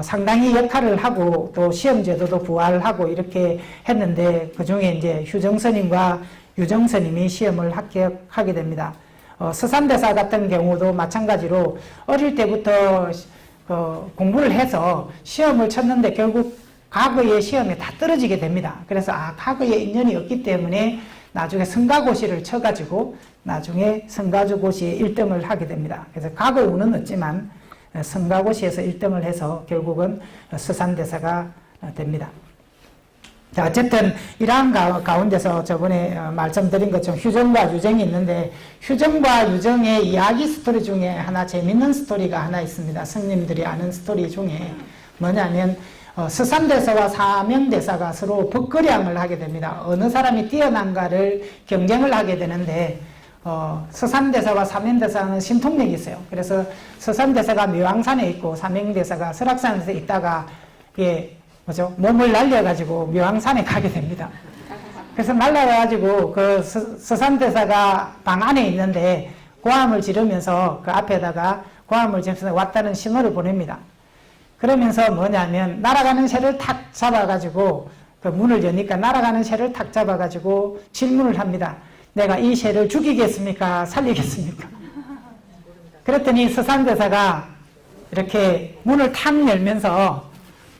상당히 역할을 하고 또 시험제도도 부활하고 이렇게 했는데 그 중에 이제 휴정스님과 유정스님이 시험을 합격하게 됩니다. 서산대사 같은 경우도 마찬가지로 어릴 때부터 공부를 해서 시험을 쳤는데 결국 과거의 시험에 다 떨어지게 됩니다. 그래서 과거에 인연이 없기 때문에 나중에 성가고시를 쳐가지고 나중에 성가고시에 1등을 하게 됩니다. 그래서 과거의 운은 없지만 성가고시에서 1등을 해서 결국은 서산대사가 됩니다. 자, 어쨌든 이러한 가운데서 저번에 말씀드린 것처럼 휴정과 유정이 있는데 휴정과 유정의 이야기 스토리 중에 하나 재밌는 스토리가 하나 있습니다. 스님들이 아는 스토리 중에 뭐냐면 서산대사와 사명대사가 서로 벅거량을 하게 됩니다. 어느 사람이 뛰어난가를 경쟁을 하게 되는데 서산대사와 사명대사는 신통력이 있어요. 그래서 서산대사가 묘황산에 있고 사명대사가 설악산에서 있다가 몸을 날려가지고 묘황산에 가게 됩니다. 그래서 날라가가지고 그 서산대사가 방 안에 있는데 고함을 지르면서 그 앞에다가 고함을 지르면서 왔다는 신호를 보냅니다. 그러면서 뭐냐면 날아가는 새를 탁 잡아가지고 그 문을 여니까 날아가는 새를 탁 잡아가지고 질문을 합니다. 내가 이 새를 죽이겠습니까? 살리겠습니까? 그랬더니 서산대사가 이렇게 문을 탁 열면서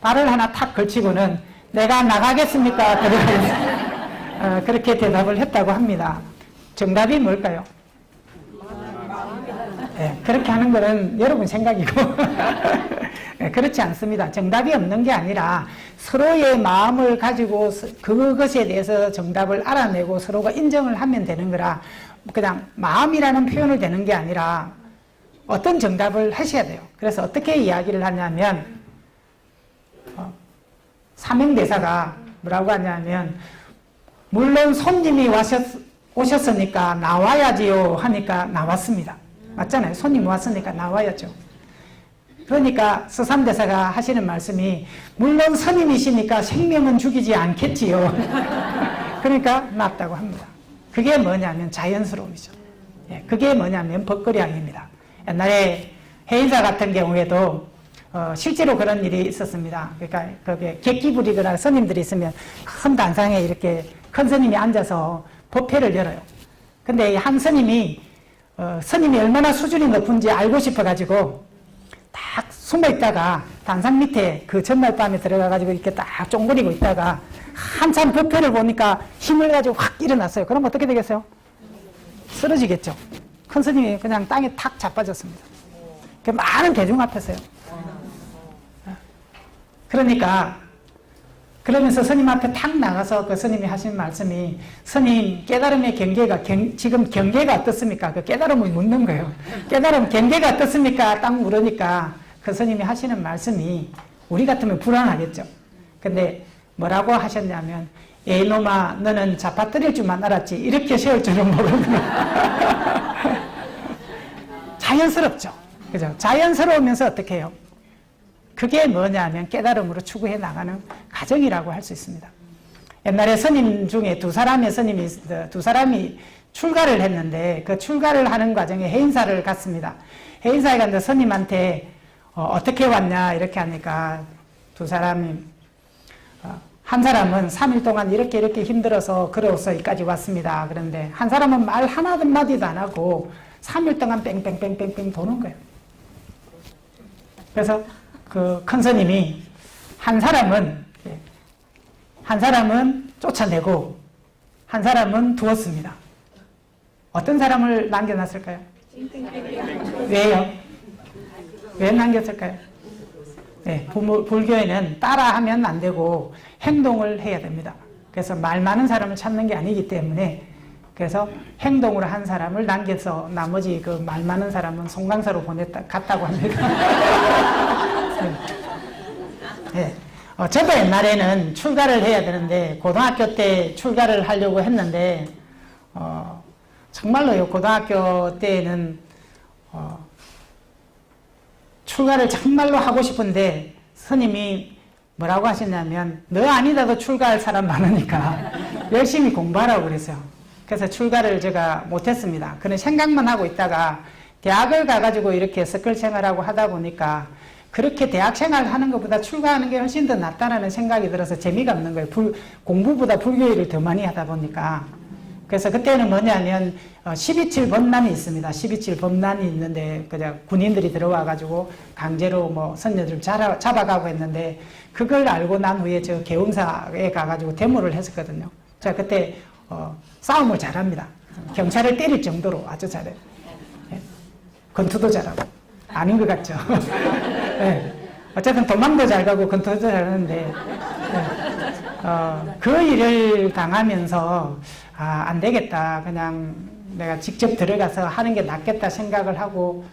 발을 하나 탁 걸치고는 내가 나가겠습니까? 그렇게 대답을 했다고 합니다. 정답이 뭘까요? 네, 그렇게 하는 거는 여러분 생각이고 네, 그렇지 않습니다. 정답이 없는 게 아니라 서로의 마음을 가지고 그것에 대해서 정답을 알아내고 서로가 인정을 하면 되는 거라 그냥 마음이라는 표현을 되는 게 아니라 어떤 정답을 하셔야 돼요. 그래서 어떻게 이야기를 하냐면 사명대사가 뭐라고 하냐면 물론 손님이 오셨으니까 나와야지요 하니까 나왔습니다. 맞잖아요. 손님 왔으니까 나와야죠. 그러니까 서산대사가 하시는 말씀이 물론 스님이시니까 생명은 죽이지 않겠지요. 그러니까 낫다고 합니다. 그게 뭐냐면 자연스러움이죠. 예, 그게 뭐냐면 법거량입니다. 옛날에 해인사 같은 경우에도 실제로 그런 일이 있었습니다. 그러니까 거기에 객기 부리거나 스님들이 있으면 큰 단상에 이렇게 큰 스님이 앉아서 법회를 열어요. 근데 한 스님이 스님이 얼마나 수준이 높은지 알고 싶어가지고 딱 숨어 있다가 단상 밑에 그 전날 밤에 들어가가지고 이렇게 딱 쫑그리고 있다가 한참 법회를 보니까 힘을 가지고 확 일어났어요. 그럼 어떻게 되겠어요? 쓰러지겠죠. 큰 스님이 그냥 땅에 탁 자빠졌습니다. 많은 대중 앞에서요. 그러니까 그러면서 스님 앞에 탁 나가서 그 스님이 하신 말씀이 스님 깨달음의 경계가 지금 경계가 어떻습니까? 그 깨달음을 묻는 거예요. 깨달음 경계가 어떻습니까? 딱 물으니까 그 스님이 하시는 말씀이 우리 같으면 불안하겠죠. 근데 뭐라고 하셨냐면 에이놈아 너는 잡아뜨릴 줄만 알았지 이렇게 세울 줄은 모르구나. 자연스럽죠. 그죠? 자연스러우면서 어떻게 해요? 그게 뭐냐면 깨달음으로 추구해 나가는 과정이라고 할 수 있습니다. 옛날에 스님 중에 두 사람이 출가를 했는데 그 출가를 하는 과정에 해인사를 갔습니다. 해인사에 갔는데 스님한테 어떻게 왔냐 이렇게 하니까 두 사람이 한 사람은 3일 동안 이렇게 힘들어서 걸어서 여기까지 왔습니다. 그런데 한 사람은 말 한마디도 안 하고 3일 동안 뺑뺑뺑뺑뺑 도는 거예요. 그래서 그 큰 스님이 한 사람은 쫓아내고 한 사람은 두었습니다. 어떤 사람을 남겨놨을까요? 왜요? 왜 남겼을까요? 네, 불교에는 따라하면 안 되고 행동을 해야 됩니다. 그래서 말 많은 사람을 찾는 게 아니기 때문에 그래서 행동으로 한 사람을 남겨서 나머지 그 말 많은 사람은 송강사로 갔다고 합니다. 네. 저도 옛날에는 출가를 해야 되는데 고등학교 때 출가를 하려고 했는데 정말로요 고등학교 때는 출가를 정말로 하고 싶은데 스님이 뭐라고 하셨냐면 너 아니다도 출가할 사람 많으니까 열심히 공부하라고 그랬어요. 그래서 출가를 제가 못했습니다. 그런 생각만 하고 있다가 대학을 가가지고 이렇게 서클 생활하고 하다 보니까 그렇게 대학 생활 하는 것보다 출가하는 게 훨씬 더 낫다라는 생각이 들어서 재미가 없는 거예요. 공부보다 불교 일을 더 많이 하다 보니까. 그래서 그때는 뭐냐면 12.7 법난이 있습니다. 12.7 법난이 있는데 그냥 군인들이 들어와가지고 강제로 뭐 선녀들 잡아가고 했는데 그걸 알고 난 후에 저 개운사에 가가지고 데모를 했었거든요. 제가 그때 싸움을 잘합니다. 경찰을 때릴 정도로 아주 잘해요. 권투도 잘하고. 아닌 것 같죠. 네. 어쨌든 도망도 잘 가고 권투도 잘하는데 네. 그 일을 당하면서 안 되겠다. 그냥 내가 직접 들어가서 하는 게 낫겠다 생각을 하고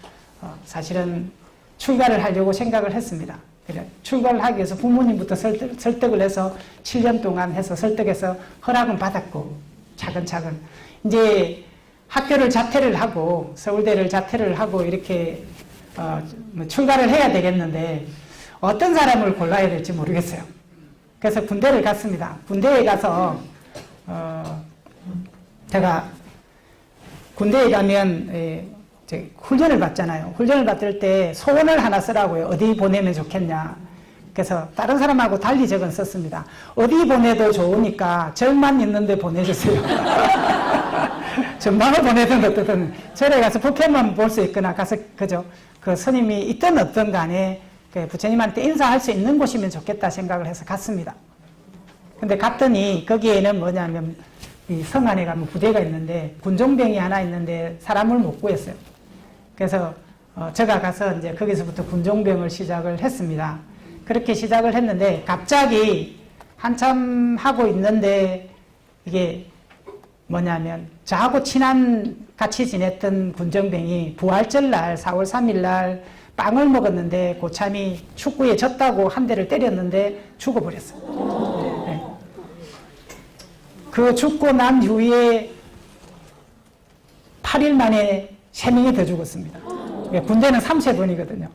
사실은 출가를 하려고 생각을 했습니다. 그래, 출가를 하기 위해서 부모님부터 설득을 해서 7년 동안 해서 설득해서 허락은 받았고 차근차근 이제 학교를 자퇴를 하고 서울대를 자퇴를 하고 이렇게 출가를 해야 되겠는데 어떤 사람을 골라야 될지 모르겠어요. 그래서 군대를 갔습니다. 군대에 가서 제가 군대에 가면 훈련을 받잖아요. 훈련을 받을 때 소원을 하나 쓰라고요. 어디 보내면 좋겠냐. 그래서 다른 사람하고 달리 적은 썼습니다. 어디 보내도 좋으니까 절만 있는데 보내주세요. 전망을 보내든 어떻든 절에 가서 부패만 볼 수 있거나 가서 그죠? 그 스님이 있든 없든 간에 그 부처님한테 인사할 수 있는 곳이면 좋겠다 생각을 해서 갔습니다. 근데 갔더니 거기에는 뭐냐면 이 성 안에 가면 부대가 있는데 군종병이 하나 있는데 사람을 못 구했어요. 그래서 제가 가서 이제 거기서부터 군종병을 시작을 했습니다. 그렇게 시작을 했는데 갑자기 한참 하고 있는데 이게 뭐냐면 저하고 친한 같이 지냈던 군정병이 부활절 날 4월 3일 날 빵을 먹었는데 고참이 축구에 졌다고 한 대를 때렸는데 죽어버렸어요. 네. 그 죽고 난 후에 8일 만에 3명이 더 죽었습니다. 군대는 3세번이거든요.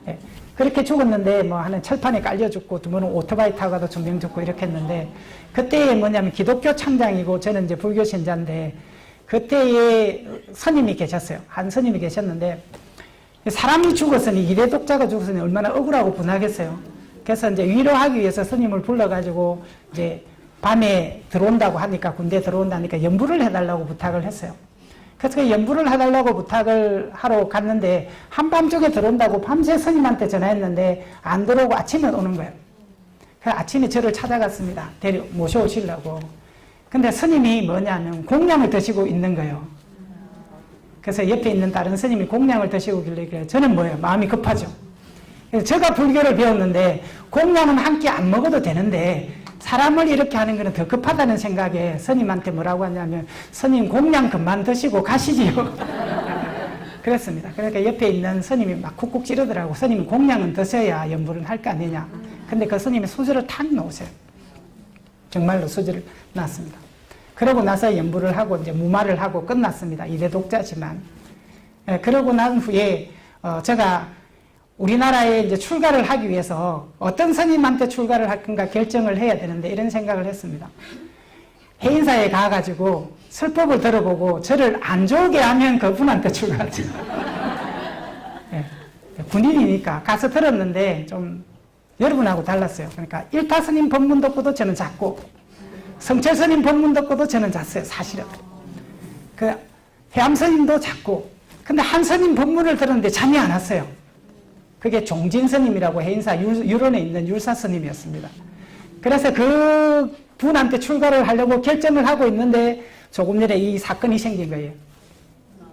네. 그렇게 죽었는데 뭐 하는 철판에 깔려 죽고 두 분은 오토바이 타고 가도 2명 죽고 이렇게 했는데 그때에 뭐냐면 기독교 창장이고 저는 이제 불교 신자인데 그때에 스님이 계셨어요. 한 스님이 계셨는데 사람이 죽었으니 이대 독자가 죽었으니 얼마나 억울하고 분하겠어요. 그래서 이제 위로하기 위해서 스님을 불러가지고 이제 밤에 들어온다고 하니까 군대 들어온다니까 연부를 해달라고 부탁을 했어요. 그래서 그 연부를 해달라고 부탁을 하러 갔는데 한밤중에 들어온다고 밤새 스님한테 전화했는데 안 들어오고 아침에 오는 거예요. 그래서 아침에 저를 찾아갔습니다. 모셔오시려고. 근데 스님이 뭐냐면 공양을 드시고 있는 거예요. 그래서 옆에 있는 다른 스님이 공양을 드시고 길래 저는 뭐예요? 마음이 급하죠. 그래서 제가 불교를 배웠는데 공양은 한 끼 안 먹어도 되는데 사람을 이렇게 하는 것은 더 급하다는 생각에 스님한테 뭐라고 하냐면 스님 공양 그만 드시고 가시지요. 그랬습니다. 그러니까 옆에 있는 스님이 막 쿡쿡 찌르더라고. 스님 공양은 드셔야 연부를 할 거 아니냐. 근데 그 스님이 수저를 탁 놓으세요. 정말로 수저를 놨습니다. 그러고 나서 연부를 하고 이제 무마를 하고 끝났습니다. 이대 독자지만. 그러고 난 후에 제가 우리나라에 이제 출가를 하기 위해서 어떤 스님한테 출가를 할 건가 결정을 해야 되는데 이런 생각을 했습니다. 해인사에 가가지고 설법을 들어보고 저를 안 좋게 하면 그분한테 출가하죠. 네. 군인이니까 가서 들었는데 좀 여러분하고 달랐어요. 그러니까 일타스님 법문 듣고도 저는 잤고 성철스님 법문 듣고도 저는 잤어요. 사실은. 그 해암스님도 잤고 근데 한 스님 법문을 들었는데 잠이 안 왔어요. 그게 종진스님이라고 해인사 유론에 있는 율사스님이었습니다. 그래서 그 분한테 출가를 하려고 결정을 하고 있는데 조금 전에 이 사건이 생긴 거예요.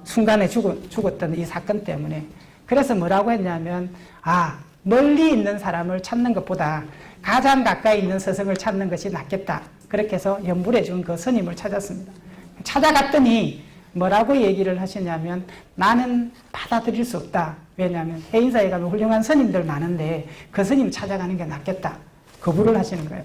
순간에 죽었던 이 사건 때문에. 그래서 뭐라고 했냐면 멀리 있는 사람을 찾는 것보다 가장 가까이 있는 스승을 찾는 것이 낫겠다. 그렇게 해서 연불해 준 그 스님을 찾았습니다. 찾아갔더니 뭐라고 얘기를 하시냐면 나는 받아들일 수 없다. 왜냐하면 해인사에 가면 훌륭한 스님들 많은데 그 스님 찾아가는 게 낫겠다. 거부를 하시는 거예요.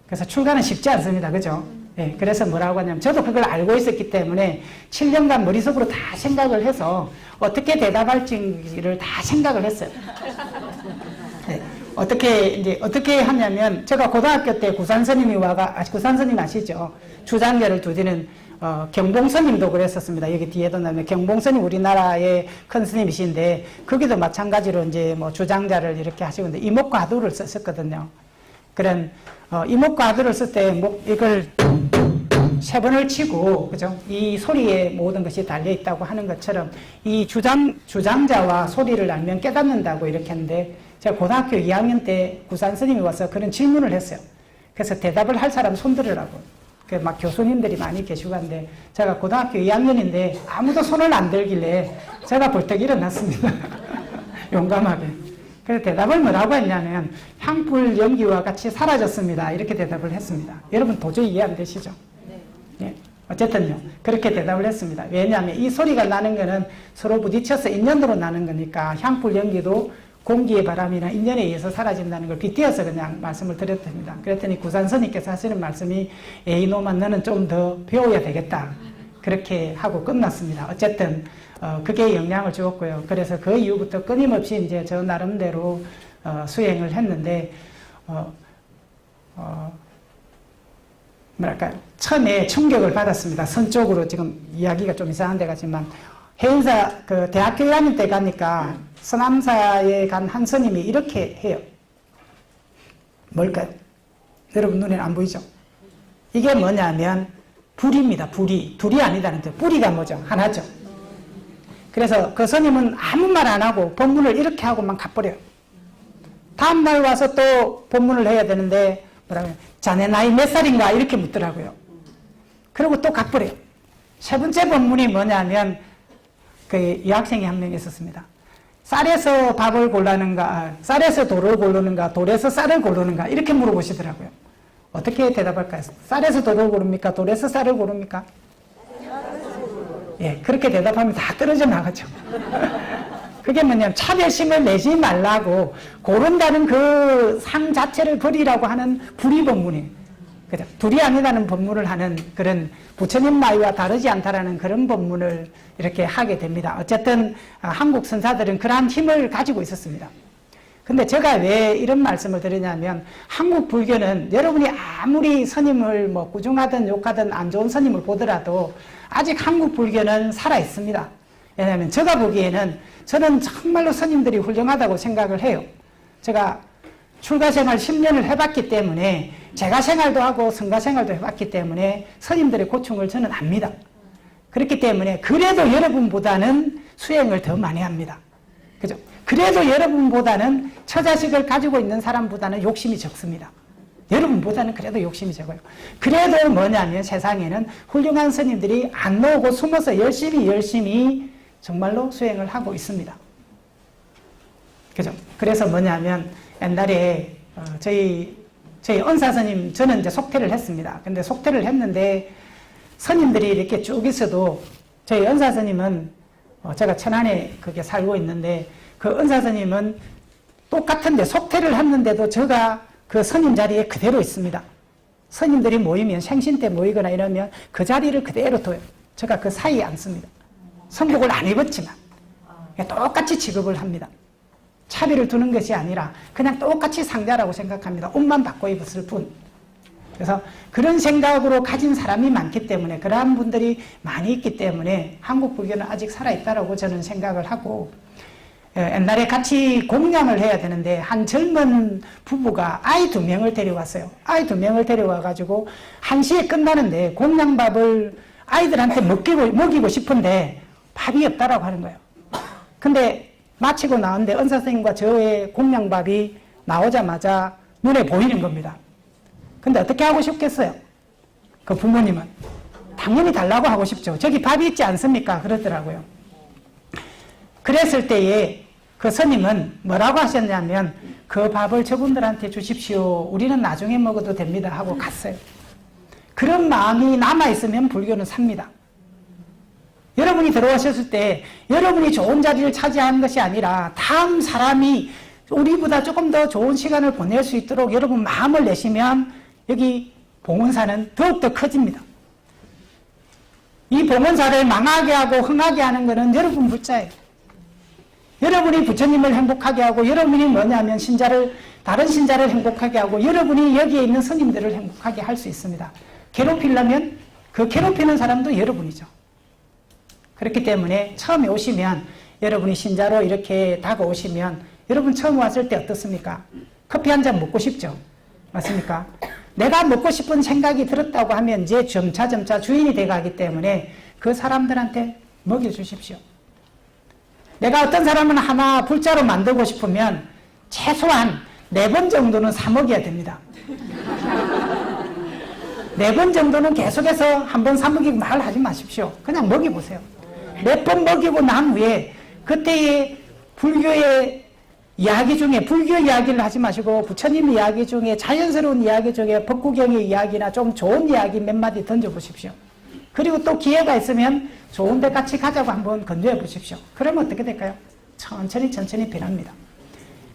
그래서 출가는 쉽지 않습니다. 그죠? 네, 그래서 뭐라고 하냐면 저도 그걸 알고 있었기 때문에 7년간 머릿속으로 다 생각을 해서 어떻게 대답할지를 다 생각을 했어요. 네, 어떻게 하냐면 제가 고등학교 때 구산스님이 구산스님 아시죠? 주장자를 두드리는 경봉스님도 그랬었습니다. 여기 뒤에도 나면 경봉스님 우리나라의 큰 스님이신데 거기도 마찬가지로 이제 뭐 주장자를 이렇게 하시고 있는데 이목과 하두를 썼었거든요. 그런 이목과 하두를 쓸 때 이걸 3번을 치고 그죠? 이 소리에 모든 것이 달려 있다고 하는 것처럼 이 주장자와 소리를 알면 깨닫는다고 이렇게 했는데 제가 고등학교 2학년 때 구산 스님이 와서 그런 질문을 했어요. 그래서 대답을 할 사람 손들으라고. 막 교수님들이 많이 계시고 한데 제가 고등학교 2학년인데 아무도 손을 안 들길래 제가 벌떡 일어났습니다. 용감하게. 그래서 대답을 뭐라고 했냐면 향불 연기와 같이 사라졌습니다. 이렇게 대답을 했습니다. 여러분 도저히 이해 안 되시죠? 네. 예. 어쨌든요. 그렇게 대답을 했습습니다. 왜냐하면 이 소리가 나는 거는 서로 부딪혀서 인연으로 나는 거니까 향불 연기도 공기의 바람이나 인연에 의해서 사라진다는 걸 빗대어서 그냥 말씀을 드렸답니다. 그랬더니 구산스님께서 하시는 말씀이 이놈아 너는 좀 더 배워야 되겠다. 그렇게 하고 끝났습니다. 어쨌든 그게 영향을 주었고요. 그래서 그 이후부터 끊임없이 이제 저 나름대로 수행을 했는데 처음에 충격을 받았습니다. 선쪽으로 지금 이야기가 좀 이상한 데 가지만 해인사 대학교 1학년 때 가니까 서남사에 간 한 스님이 이렇게 해요. 뭘까요? 여러분 눈에는 안 보이죠? 이게 뭐냐면 불입니다. 불이. 둘이 아니다는 뜻. 뿌리가 뭐죠? 하나죠. 그래서 그 스님은 아무 말 안 하고 법문을 이렇게 하고만 가버려요. 다음날 와서 또 법문을 해야 되는데 뭐라고요? 자네 나이 몇 살인가? 이렇게 묻더라고요. 그리고 또 가버려요. 세 번째 법문이 뭐냐면 그 여학생이 한 명 있었습니다. 쌀에서 밥을 고르는가, 쌀에서 돌을 고르는가, 돌에서 쌀을 고르는가 이렇게 물어보시더라고요. 어떻게 대답할까요? 쌀에서 돌을 고릅니까? 돌에서 쌀을 고릅니까? 예, 그렇게 대답하면 다 떨어져 나가죠. 그게 뭐냐면 차별심을 내지 말라고 고른다는 그 상 자체를 버리라고 하는 불의법문이에요. 그죠? 둘이 아니다는 법문을 하는 그런 부처님 마이와 다르지 않다라는 그런 법문을 이렇게 하게 됩니다. 어쨌든 한국 선사들은 그러한 힘을 가지고 있었습니다. 근데 제가 왜 이런 말씀을 드리냐면 한국 불교는 여러분이 아무리 스님을 뭐 꾸중하든 욕하든 안 좋은 스님을 보더라도 아직 한국 불교는 살아 있습니다. 왜냐하면 제가 보기에는 저는 정말로 스님들이 훌륭하다고 생각을 해요. 제가 출가 생활 10년을 해봤기 때문에 제가 생활도 하고 성가 생활도 해봤기 때문에 스님들의 고충을 저는 압니다. 그렇기 때문에 그래도 여러분보다는 수행을 더 많이 합니다. 그죠? 그래도 여러분보다는 처자식을 가지고 있는 사람보다는 욕심이 적습니다. 여러분보다는 그래도 욕심이 적어요. 그래도 뭐냐면 세상에는 훌륭한 스님들이 안 나오고 숨어서 열심히 정말로 수행을 하고 있습니다. 그죠? 그래서 뭐냐면 옛날에 저희 은사 스님, 저는 이제 속퇴를 했습니다. 근데 속퇴를 했는데 스님들이 이렇게 쭉 있어도 저희 은사 스님은 제가 천안에 그게 살고 있는데 그 은사 스님은 똑같은데 속퇴를 했는데도 제가 그 스님 자리에 그대로 있습니다. 스님들이 모이면 생신 때 모이거나 이러면 그 자리를 그대로 둬요. 제가 그 사이에 앉습니다. 성복을 안 입었지만 똑같이 취급을 합니다. 차별을 두는 것이 아니라 그냥 똑같이 상자라고 생각합니다. 옷만 바꿔 입었을 뿐. 그래서 그런 생각으로 가진 사람이 많기 때문에 그러한 분들이 많이 있기 때문에 한국 불교는 아직 살아있다고 저는 생각을 하고 옛날에 같이 공양을 해야 되는데 한 젊은 부부가 아이 2명을 데려왔어요. 아이 2명을 데려와가지고 1시에 끝나는데 공양밥을 아이들한테 먹이고 싶은데 밥이 없다라고 하는 거예요. 근데 마치고 나왔는데 은사 선생님과 저의 공양밥이 나오자마자 눈에 보이는 겁니다. 근데 어떻게 하고 싶겠어요? 그 부모님은 당연히 달라고 하고 싶죠. 저기 밥이 있지 않습니까? 그러더라고요. 그랬을 때에 그 스님은 뭐라고 하셨냐면 그 밥을 저분들한테 주십시오. 우리는 나중에 먹어도 됩니다 하고 갔어요. 그런 마음이 남아있으면 불교는 삽니다. 여러분이 들어오셨을 때 여러분이 좋은 자리를 차지하는 것이 아니라 다음 사람이 우리보다 조금 더 좋은 시간을 보낼 수 있도록 여러분 마음을 내시면 여기 봉헌사는 더욱더 커집니다. 이 봉헌사를 망하게 하고 흥하게 하는 것은 여러분 불자예요. 여러분이 부처님을 행복하게 하고 여러분이 뭐냐면 다른 신자를 행복하게 하고 여러분이 여기에 있는 스님들을 행복하게 할 수 있습니다. 괴롭히려면 그 괴롭히는 사람도 여러분이죠. 그렇기 때문에 처음에 오시면 여러분이 신자로 이렇게 다가오시면 여러분 처음 왔을 때 어떻습니까? 커피 한 잔 먹고 싶죠? 맞습니까? 내가 먹고 싶은 생각이 들었다고 하면 이제 점차 주인이 돼가기 때문에 그 사람들한테 먹여주십시오. 내가 어떤 사람은 하나 불자로 만들고 싶으면 최소한 4번 정도는 사 먹여야 됩니다. 4번 정도는 계속해서 한 번 사 먹이고 말하지 마십시오. 그냥 먹여보세요. 몇 번 먹이고 난 후에 그때의 불교의 이야기 중에 불교 이야기를 하지 마시고 부처님 이야기 중에 자연스러운 이야기 중에 법구경의 이야기나 좀 좋은 이야기 몇 마디 던져보십시오. 그리고 또 기회가 있으면 좋은 데 같이 가자고 한번 건조해 보십시오. 그러면 어떻게 될까요? 천천히 변합니다.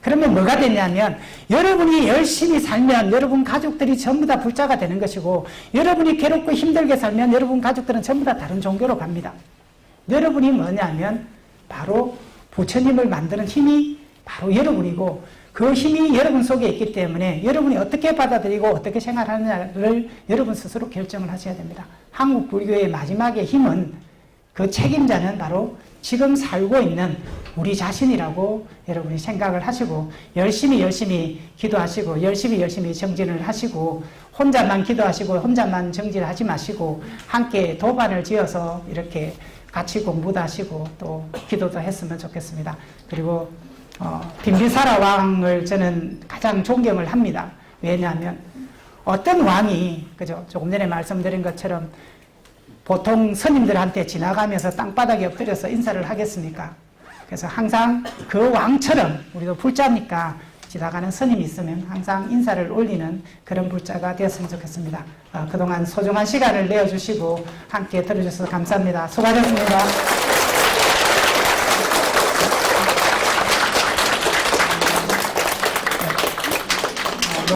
그러면 뭐가 되냐면 여러분이 열심히 살면 여러분 가족들이 전부 다 불자가 되는 것이고 여러분이 괴롭고 힘들게 살면 여러분 가족들은 전부 다 다른 종교로 갑니다. 여러분이 뭐냐면 바로 부처님을 만드는 힘이 바로 여러분이고 그 힘이 여러분 속에 있기 때문에 여러분이 어떻게 받아들이고 어떻게 생활하느냐를 여러분 스스로 결정을 하셔야 됩니다. 한국 불교의 마지막의 힘은 그 책임자는 바로 지금 살고 있는 우리 자신이라고 여러분이 생각을 하시고 열심히 기도하시고 열심히 정진을 하시고 혼자만 기도하시고 혼자만 정진하지 마시고 함께 도반을 지어서 이렇게 같이 공부도 하시고 또 기도도 했으면 좋겠습니다. 그리고 빈비사라 왕을 저는 가장 존경을 합니다. 왜냐하면 어떤 왕이 그죠? 조금 전에 말씀드린 것처럼 보통 스님들한테 지나가면서 땅바닥에 엎드려서 인사를 하겠습니까? 그래서 항상 그 왕처럼 우리도 불자니까 지나가는 스님이 있으면 항상 인사를 올리는 그런 불자가 되었으면 좋겠습니다. 그동안 소중한 시간을 내어주시고 함께 들어주셔서 감사합니다. 수고하셨습니다.